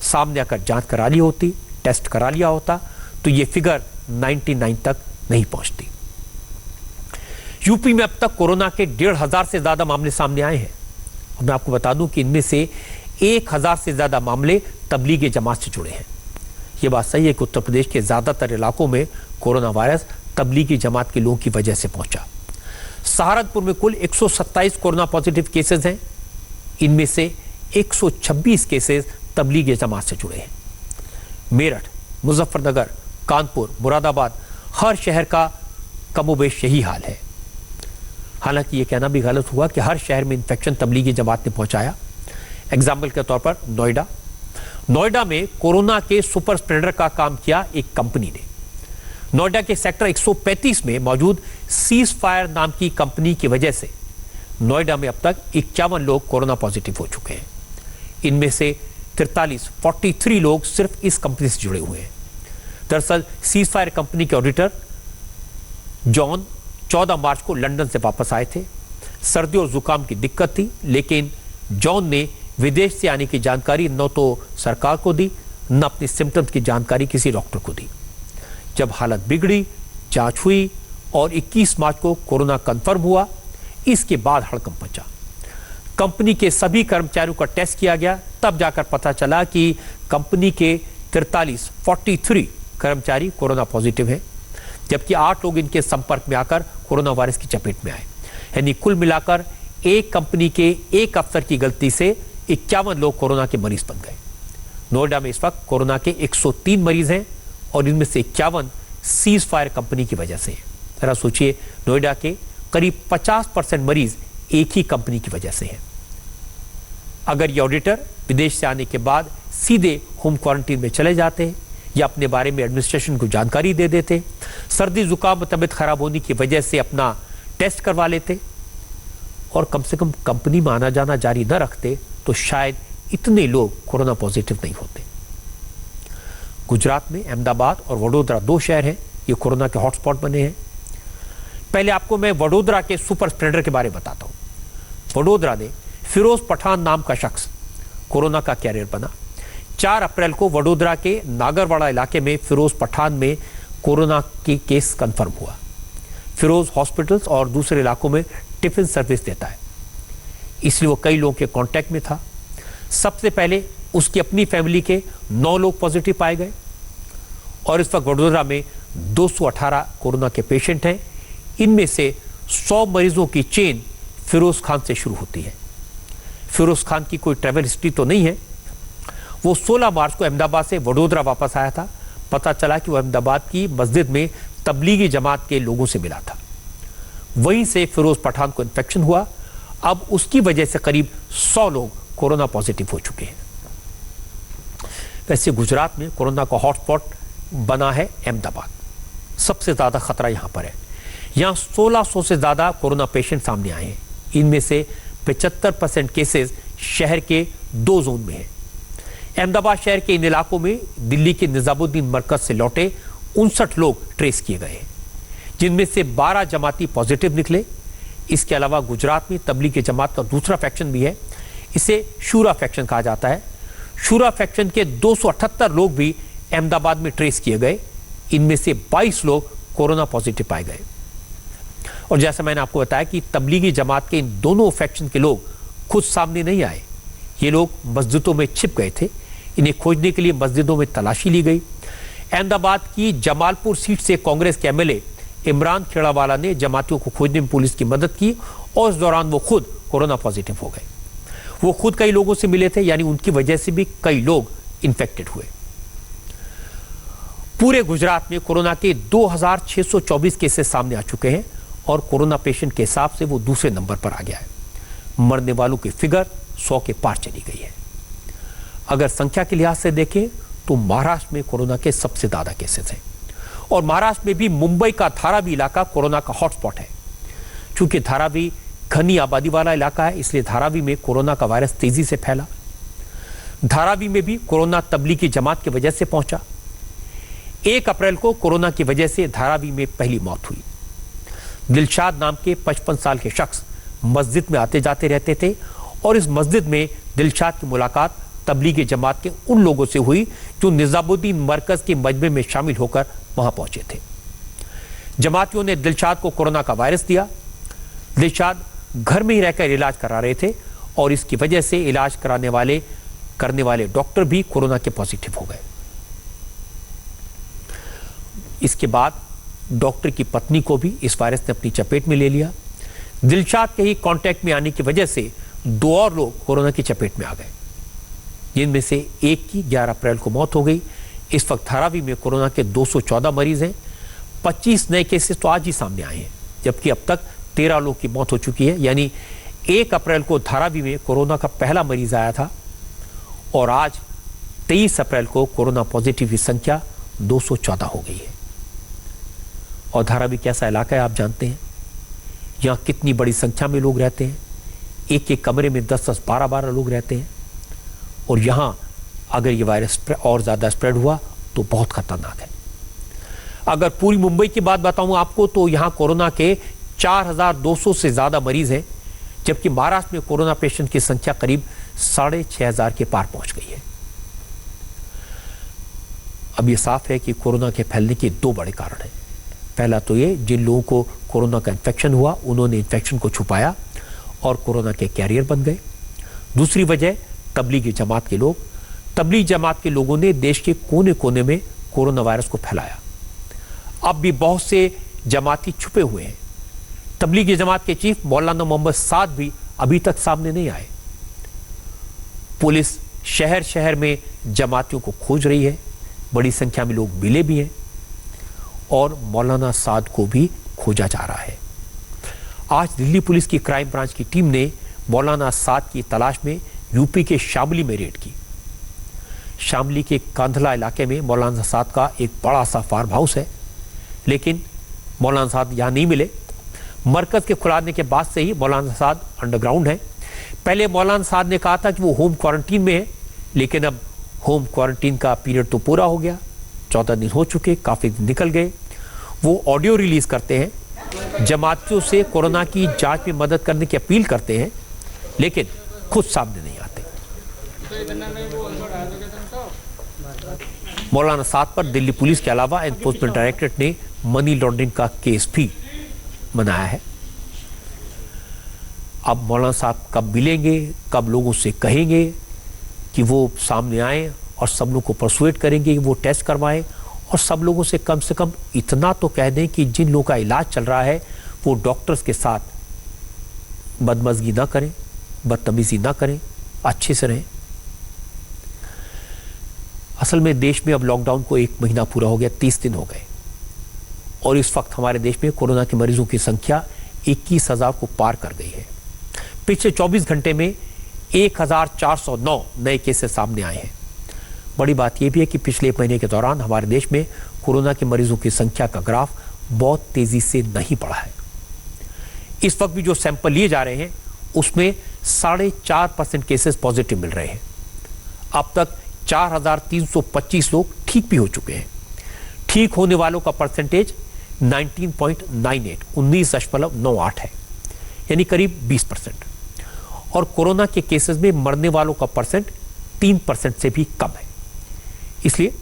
सामने आकर जांच करा ली होती, टेस्ट करा लिया होता, तो ये फिगर 99 तक नहीं पहुंचती। यूपी में अब तक कोरोना के 1,500 से ज्यादा मामले सामने आए हैं। और मैं आपको बता दूं कि इनमें से 1,000 से ज्यादा मामले तबलीगी जमात से जुड़े हैं। ये बात सही है कि उत्तर प्रदेश के ज्यादातर इलाकों में कोरोना वायरस तबलीगी जमात के लोगों की वजह से पहुंचा। सहारनपुर में कुल 127 कोरोना पॉजिटिव केसेस हैं। इनमें से 126 केसेस तबलीगी जमात से जुड़े हैं। मेरठ, मुजफ्फरनगर, कानपुर, मुरादाबाद, हर शहर का कमोबेश यही हाल है। हालांकि ये कहना भी गलत हुआ कि हर शहर में इन्फेक्शन तबलीगी जमात ने पहुंचाया। एग्जाम्पल के तौर पर नोएडा में कोरोना के सुपर स्प्रेडर का काम किया एक कंपनी ने। नोएडा के सेक्टर 135 में मौजूद सीज फायर नाम की कंपनी की वजह से नोएडा में अब तक 51 लोग कोरोना पॉजिटिव हो चुके हैं। इनमें से 43 लोग सिर्फ इस कंपनी से जुड़े हुए हैं। दरअसल सीज फायर कंपनी के ऑडिटर जॉन 14 मार्च को लंदन से वापस आए थे। सर्दी और जुकाम की दिक्कत थी, लेकिन जॉन ने विदेश से आने की जानकारी न तो सरकार को दी, न अपनी सिम्टम्स की जानकारी किसी डॉक्टर को दी। जब हालत बिगड़ी, जांच हुई और 21 मार्च को कोरोना कंफर्म हुआ, इसके बाद हड़कंप मचा। कंपनी के सभी कर्मचारियों का टेस्ट किया गया, तब जाकर पता चला कि कंपनी के 43 कर्मचारी कोरोना पॉजिटिव हैं, जबकि 8 लोग इनके संपर्क में आकर कोरोना वायरस की चपेट में आए। यानी कुल मिलाकर एक कंपनी के एक अफसर की गलती से 51 लोग कोरोना के मरीज बन गए। नोएडा में इस वक्त कोरोना के 103 मरीज हैं और इनमें से 51 सीज फायर कंपनी की वजह से है। जरा सोचिए, नोएडा के करीब 50% मरीज एक ही कंपनी की वजह से हैं। अगर ये ऑडिटर विदेश से आने के बाद सीधे होम क्वारंटीन में चले जाते या अपने बारे में एडमिनिस्ट्रेशन को जानकारी दे देते, सर्दी जुकाम तबीयत खराब होने की वजह से अपना टेस्ट करवा लेते और कम से कम कंपनी में आना जाना जारी न रखते, तो शायद इतने लोग कोरोना पॉजिटिव नहीं होते। गुजरात में अहमदाबाद और वडोदरा 2 शहर हैं, ये कोरोना के हॉटस्पॉट बने हैं। पहले आपको मैं वडोदरा के सुपर स्प्रेडर के बारे में बताता हूं। वडोदरा में फिरोज पठान नाम का शख्स कोरोना का कैरियर बना। 4 अप्रैल को वडोदरा के नागरवाड़ा इलाके में फिरोज पठान में कोरोना की केस कंफर्म हुआ। फिरोज हॉस्पिटल्स और दूसरे इलाकों में टिफिन सर्विस देता है, इसलिए वो कई लोगों के कांटेक्ट में था। सबसे पहले उसकी अपनी फैमिली के 9 लोग पॉजिटिव पाए गए और इस वक्त वडोदरा में 218 कोरोना के पेशेंट हैं। इनमें से 100 मरीजों की चेन फिरोज खान से शुरू होती है। फिरोज खान की कोई ट्रैवल हिस्ट्री तो नहीं है। वो 16 मार्च को अहमदाबाद से वडोदरा वापस आया था। पता चला कि वो अहमदाबाद की मस्जिद में तबलीगी जमात के लोगों से मिला था। वहीं से फिरोज पठान को इन्फेक्शन हुआ अब उसकी वजह से करीब 100 लोग कोरोना पॉजिटिव हो चुके हैं। वैसे गुजरात में कोरोना का हॉटस्पॉट बना है अहमदाबाद। सबसे ज्यादा खतरा यहां पर है। यहां 1600 से ज्यादा कोरोना पेशेंट सामने आए हैं। इनमें से 75% केसेस शहर के 2 जोन में है। अहमदाबाद शहर के इन इलाकों में दिल्ली के निजामुद्दीन मरकज से लौटे 59 लोग ट्रेस किए गए हैं, जिनमें से 12 जमाती पॉजिटिव निकले। इसके अलावा गुजरात में तबलीगी जमात का दूसरा फैक्शन भी है, इसे शूरा फैक्शन कहा जाता है। शूरा फैक्शन के 278 लोग भी अहमदाबाद में ट्रेस किए गए। इनमें से 22 लोग कोरोना पॉजिटिव पाए गए। और जैसा मैंने आपको बताया कि तबलीगी जमात के इन दोनों फैक्शन के लोग खुद सामने नहीं आए। ये लोग मस्जिदों में छिप गए थे। इन्हें खोजने के लिए मस्जिदों में तलाशी ली गई। अहमदाबाद की जमालपुर सीट से कांग्रेस के एमएलए इमरान खेड़ावाला ने जमातियों को खोजने में पुलिस की मदद की और इस दौरान वो खुद कोरोना पॉजिटिव हो गए। वो खुद कई लोगों से मिले थे, यानी उनकी वजह से भी कई लोग इन्फेक्टेड हुए। पूरे गुजरात में कोरोना के 2624 केसेस सामने आ चुके हैं और कोरोना पेशेंट के हिसाब से वो दूसरे नंबर पर आ गया है। मरने वालों की फिगर 100 के पार चली गई है। अगर संख्या के लिहाज से देखें तो महाराष्ट्र में कोरोना के सबसे ज्यादा केसेस हैं और महाराष्ट्र में भी मुंबई का धारावी इलाका कोरोना का हॉटस्पॉट है। चूंकि धारावी घनी आबादी वाला इलाका है, इसलिए धारावी में कोरोना का वायरस तेजी से फैला। धारावी में भी कोरोना तबलीगी जमात की वजह से पहुंचा। 1 अप्रैल को कोरोना की वजह से धारावी में पहली मौत हुई। दिलशाद नाम के 55 साल के शख्स मस्जिद में आते जाते रहते थे और इस मस्जिद में दिलशाद की मुलाकात तबलीगी जमात के उन लोगों से हुई जो निजामुद्दीन मरकज के मजमे में शामिल होकर वहां पहुंचे थे। जमातियों ने दिलशाद को कोरोना का वायरस दिया। दिलशाद घर में ही रहकर इलाज करा रहे थे और इसकी वजह से इलाज करने वाले डॉक्टर भी कोरोना के पॉजिटिव हो गए। इसके बाद डॉक्टर की पत्नी को भी इस वायरस ने अपनी चपेट में ले लिया। दिलशाद के ही कांटेक्ट में आने की वजह से 2 और लोग कोरोना की चपेट में आ गए, जिनमें से एक की 11 अप्रैल को मौत हो गई। इस वक्त धारावी में कोरोना के 214 मरीज हैं। 25 नए केसेस तो आज ही सामने आए हैं, जबकि अब तक 13 लोग की मौत हो चुकी है। यानी 1 अप्रैल को धारावी में कोरोना का पहला मरीज आया था और आज 23 अप्रैल को कोरोना पॉजिटिव की संख्या 214 हो गई है। और धारावी कैसा इलाका है आप जानते हैं। यहाँ कितनी बड़ी संख्या में लोग रहते हैं। एक कमरे में 10-10, 12-12 लोग रहते हैं और यहाँ अगर ये वायरस और ज़्यादा स्प्रेड हुआ तो बहुत खतरनाक है। अगर पूरी मुंबई की बात बताऊं आपको तो यहाँ कोरोना के 4200 से ज़्यादा मरीज हैं, जबकि महाराष्ट्र में कोरोना पेशेंट की संख्या करीब 6500 के पार पहुंच गई है। अब ये साफ है कि कोरोना के फैलने के 2 बड़े कारण हैं। पहला तो ये, जिन लोगों को कोरोना का इन्फेक्शन हुआ उन्होंने इन्फेक्शन को छुपाया और कोरोना के कैरियर बन गए। दूसरी वजह तबलीगी जमात के लोग। तबलीगी जमात के लोगों ने देश के कोने कोने में कोरोना वायरस को फैलाया। अब भी बहुत से जमाती छुपे हुए हैं। तबलीगी जमात के चीफ मौलाना मोहम्मद साद भी अभी तक सामने नहीं आए। पुलिस शहर शहर में जमातियों को खोज रही है। बड़ी संख्या में लोग मिले भी हैं और मौलाना साद को भी खोजा जा रहा है। आज दिल्ली पुलिस की क्राइम ब्रांच की टीम ने मौलाना साद की तलाश में यूपी के शामली में रेड की। शामली के कांधला इलाके में मौलाना साद का एक बड़ा सा फार्म हाउस है, लेकिन मौलाना साद यहाँ नहीं मिले। मरकज के खुलाने के बाद से ही मौलाना साद अंडरग्राउंड है। पहले मौलाना साद ने कहा था कि वो होम क्वारंटीन में है, लेकिन अब होम क्वारंटीन का पीरियड तो पूरा हो गया। 14 दिन हो चुके, काफ़ी दिन निकल गए। वो ऑडियो रिलीज करते हैं, जमातियों से कोरोना की जांच में मदद करने की अपील करते हैं, लेकिन खुद सामने नहीं आते। मौलाना साद पर दिल्ली पुलिस के अलावा एनफोर्समेंट डायरेक्टरेट ने मनी लॉन्ड्रिंग का केस भी बनाया है। अब मौलाना साहब कब मिलेंगे, कब लोगों से कहेंगे कि वो सामने आए और सब लोगों को परसुएट करेंगे कि वो टेस्ट करवाएं और सब लोगों से कम इतना तो कह दें कि जिन लोगों का इलाज चल रहा है वो डॉक्टर्स के साथ बदमज़गी ना करें, बदतमीज़ी ना करें, अच्छे से रहें। असल में देश में अब लॉकडाउन को 1 महीना पूरा हो गया, 30 दिन हो गए और इस वक्त हमारे देश में कोरोना के मरीजों की संख्या 21,000 को पार कर गई है। पिछले 24 घंटे में 1409 नए केसेस सामने आए हैं। बड़ी बात यह भी है कि पिछले 1 महीने के दौरान हमारे देश में कोरोना के मरीजों की संख्या का ग्राफ बहुत तेजी से नहीं बढ़ा है। इस वक्त भी जो सैंपल लिए जा रहे हैं उसमें 4.5% केसेस पॉजिटिव मिल रहे हैं। अब तक 4,325 लोग ठीक भी हो चुके हैं। ठीक होने वालों का परसेंटेज 19.98 है, यानी करीब 20%। और कोरोना के केसेस में मरने वालों का परसेंट 3% से भी कम है। इसलिए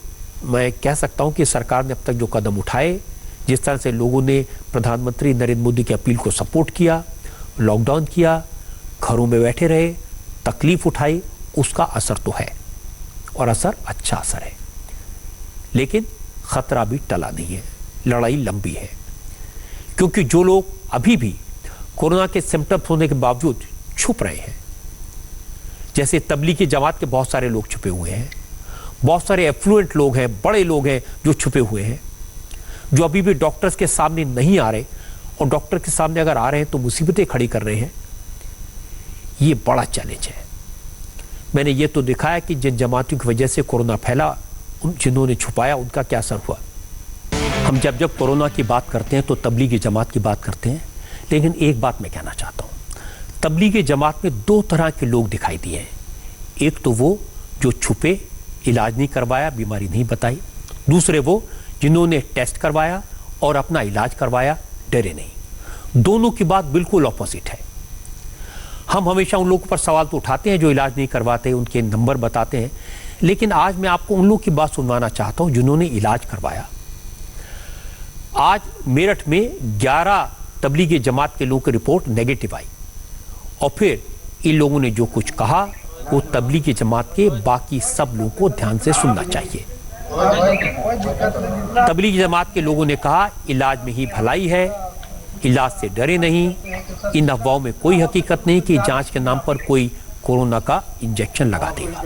मैं कह सकता हूं कि सरकार ने अब तक जो कदम उठाए, जिस तरह से लोगों ने प्रधानमंत्री नरेंद्र मोदी की अपील को सपोर्ट किया, लॉकडाउन किया, घरों में बैठे रहे, तकलीफ उठाई, उसका असर तो है और असर अच्छा असर है। लेकिन खतरा भी टला नहीं है, लड़ाई लंबी है। क्योंकि जो लोग अभी भी कोरोना के सिम्टम्स होने के बावजूद छुप रहे हैं, जैसे तबलीगी जमात के बहुत सारे लोग छुपे हुए हैं, बहुत सारे एफ्लुएंट लोग हैं, बड़े लोग हैं जो छुपे हुए हैं, जो अभी भी डॉक्टर्स के सामने नहीं आ रहे, और डॉक्टर के सामने अगर आ रहे हैं तो मुसीबतें खड़ी कर रहे हैं। ये बड़ा चैलेंज है। मैंने ये तो दिखाया कि जिन जमातियों की वजह से कोरोना फैला, जिन्होंने छुपाया, उनका क्या असर हुआ। हम जब कोरोना की बात करते हैं तो तबलीगी जमात की बात करते हैं, लेकिन एक बात मैं कहना चाहता हूँ, तबलीगी जमात में 2 तरह के लोग दिखाई दिए हैं। एक तो वो जो छुपे, इलाज नहीं करवाया, बीमारी नहीं बताई। दूसरे वो जिन्होंने टेस्ट करवाया और अपना इलाज करवाया, डरे नहीं। दोनों की बात बिल्कुल ऑपोजिट है। हम हमेशा उन लोगों पर सवाल तो उठाते हैं जो इलाज नहीं करवाते, उनके नंबर बताते हैं, लेकिन आज मैं आपको उन लोगों की बात सुनवाना चाहता हूं जिन्होंने इलाज करवाया। आज मेरठ में 11 तबलीगी जमात के लोगों की रिपोर्ट नेगेटिव आई, और फिर इन लोगों ने जो कुछ कहा वो तबलीगी जमात के बाकी सब लोगों को ध्यान से सुनना चाहिए। तबलीगी जमात के लोगों ने कहा इलाज में ही भलाई है, इलाज से डरे नहीं, इन अफवाहों में कोई हकीकत नहीं कि जांच के नाम पर कोई कोरोना का इंजेक्शन लगा देगा।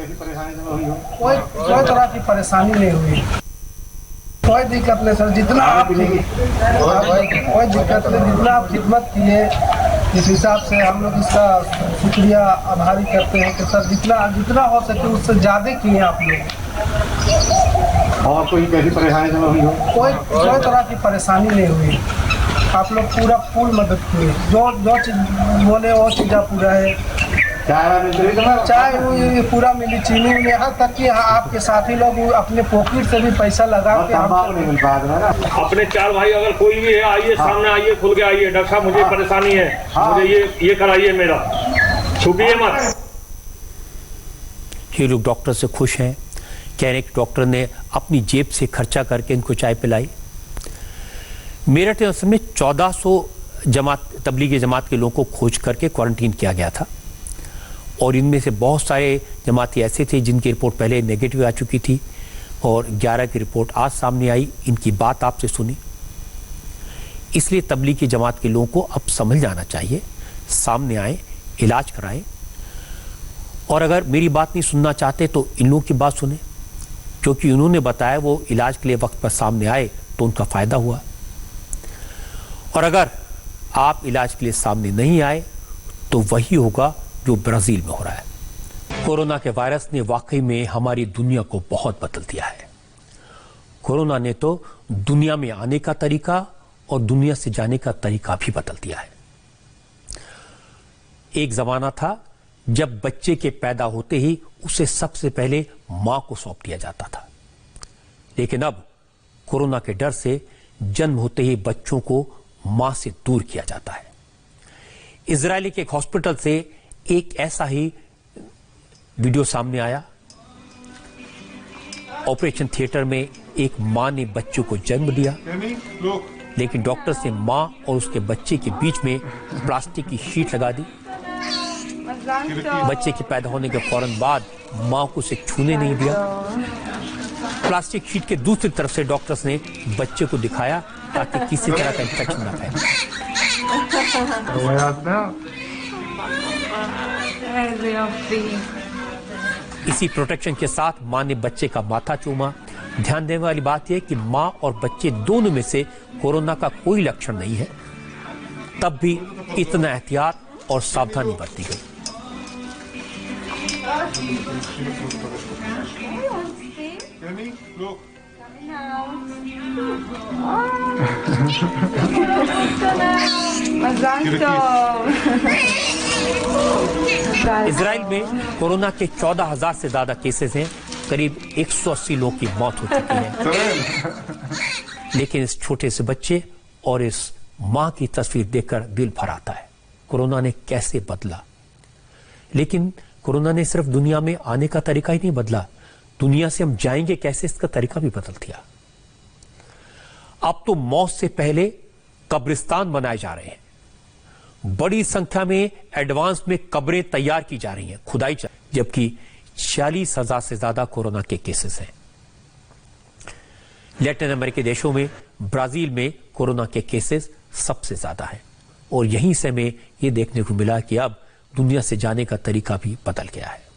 कोई तरह की परेशानी नहीं हुई, कोई दिक्कत नहीं सर। जितना आप कोई दिक्कत नहीं, जितना आप खिदमत किए, इस हिसाब से हम लोग इसका शुक्रिया आभारी करते हैं कि सर जितना हो सके उससे ज़्यादा किए आप लोग। और कोई कैसी परेशानी हुई हो? कोई तरह की परेशानी नहीं हुई। आप लोग पूरा फुल मदद किए, जो चीज़ बोले वो चीज़ा पूरा है। चाय पूरा मिली, चीनी मिली, यहाँ तक कि आपके साथी लोग अपने पॉकेट से भी पैसा लगा के अपने 4 भाई अगर कोई भी है, आइए सामने आइए, खुल के आइए, डॉक्टर साहब मुझे परेशानी है, मुझे ये कराइए, मेरा छुपिए मत। ये लोग डॉक्टर से खुश हैं, कह रहे हैं कि डॉक्टर ने अपनी जेब से खर्चा करके इनको चाय पिलाई। मेरठ में उस समय 1400 तबलीगी जमात के लोगों को खोज करके क्वारंटीन किया गया था, और इनमें से बहुत सारे जमाती ऐसे थे जिनकी रिपोर्ट पहले नेगेटिव आ चुकी थी, और 11 की रिपोर्ट आज सामने आई। इनकी बात आपसे सुनी, इसलिए तबलीगी जमात के लोगों को अब समझ जाना चाहिए, सामने आए, इलाज कराएं। और अगर मेरी बात नहीं सुनना चाहते तो इन लोगों की बात सुने, क्योंकि उन्होंने बताया वो इलाज के लिए वक्त पर सामने आए तो उनका फ़ायदा हुआ। और अगर आप इलाज के लिए सामने नहीं आए तो वही होगा जो ब्राज़ील में हो रहा है। कोरोना के वायरस ने वाकई में हमारी दुनिया को बहुत बदल दिया है। कोरोना ने तो दुनिया में आने का तरीका और दुनिया से जाने का तरीका भी बदल दिया है। एक जमाना था जब बच्चे के पैदा होते ही उसे सबसे पहले मां को सौंप दिया जाता था, लेकिन अब कोरोना के डर से जन्म होते ही बच्चों को मां से दूर किया जाता है। इजरायली के एक हॉस्पिटल से एक ऐसा ही वीडियो सामने आया। ऑपरेशन थिएटर में एक मां ने बच्चों को जन्म दिया, लेकिन डॉक्टर्स ने मां और उसके बच्चे के बीच में प्लास्टिक की शीट लगा दी। बच्चे के पैदा होने के फौरन बाद मां को उसे छूने नहीं दिया। प्लास्टिक शीट के दूसरी तरफ से डॉक्टर्स ने बच्चे को दिखाया ताकि किसी तरह का इंफेक्शन न फैले। इसी प्रोटेक्शन के साथ मां ने बच्चे का माथा चूमा। ध्यान देने वाली बात यह कि मां और बच्चे दोनों में से कोरोना का कोई लक्षण नहीं है, तब भी इतना एहतियात और सावधानी बरती गई। इजराइल में कोरोना के 14,000 से ज्यादा केसेस हैं। करीब 180 लोगों की मौत हो चुकी है। लेकिन इस छोटे से बच्चे और इस मां की तस्वीर देखकर दिल भर आता है। कोरोना ने कैसे बदला। लेकिन कोरोना ने सिर्फ दुनिया में आने का तरीका ही नहीं बदला, दुनिया से हम जाएंगे कैसे इसका तरीका भी बदल दिया। अब तो मौत से पहले कब्रिस्तान बनाए जा रहे हैं। बड़ी संख्या में एडवांस में कब्रें तैयार की जा रही हैं, खुदाई चल, जबकि 46,000 से ज्यादा कोरोना के केसेस हैं। लैटिन अमेरिकी देशों में ब्राजील में कोरोना के केसेस सबसे ज्यादा हैं और यहीं से हमें यह देखने को मिला कि अब दुनिया से जाने का तरीका भी बदल गया है।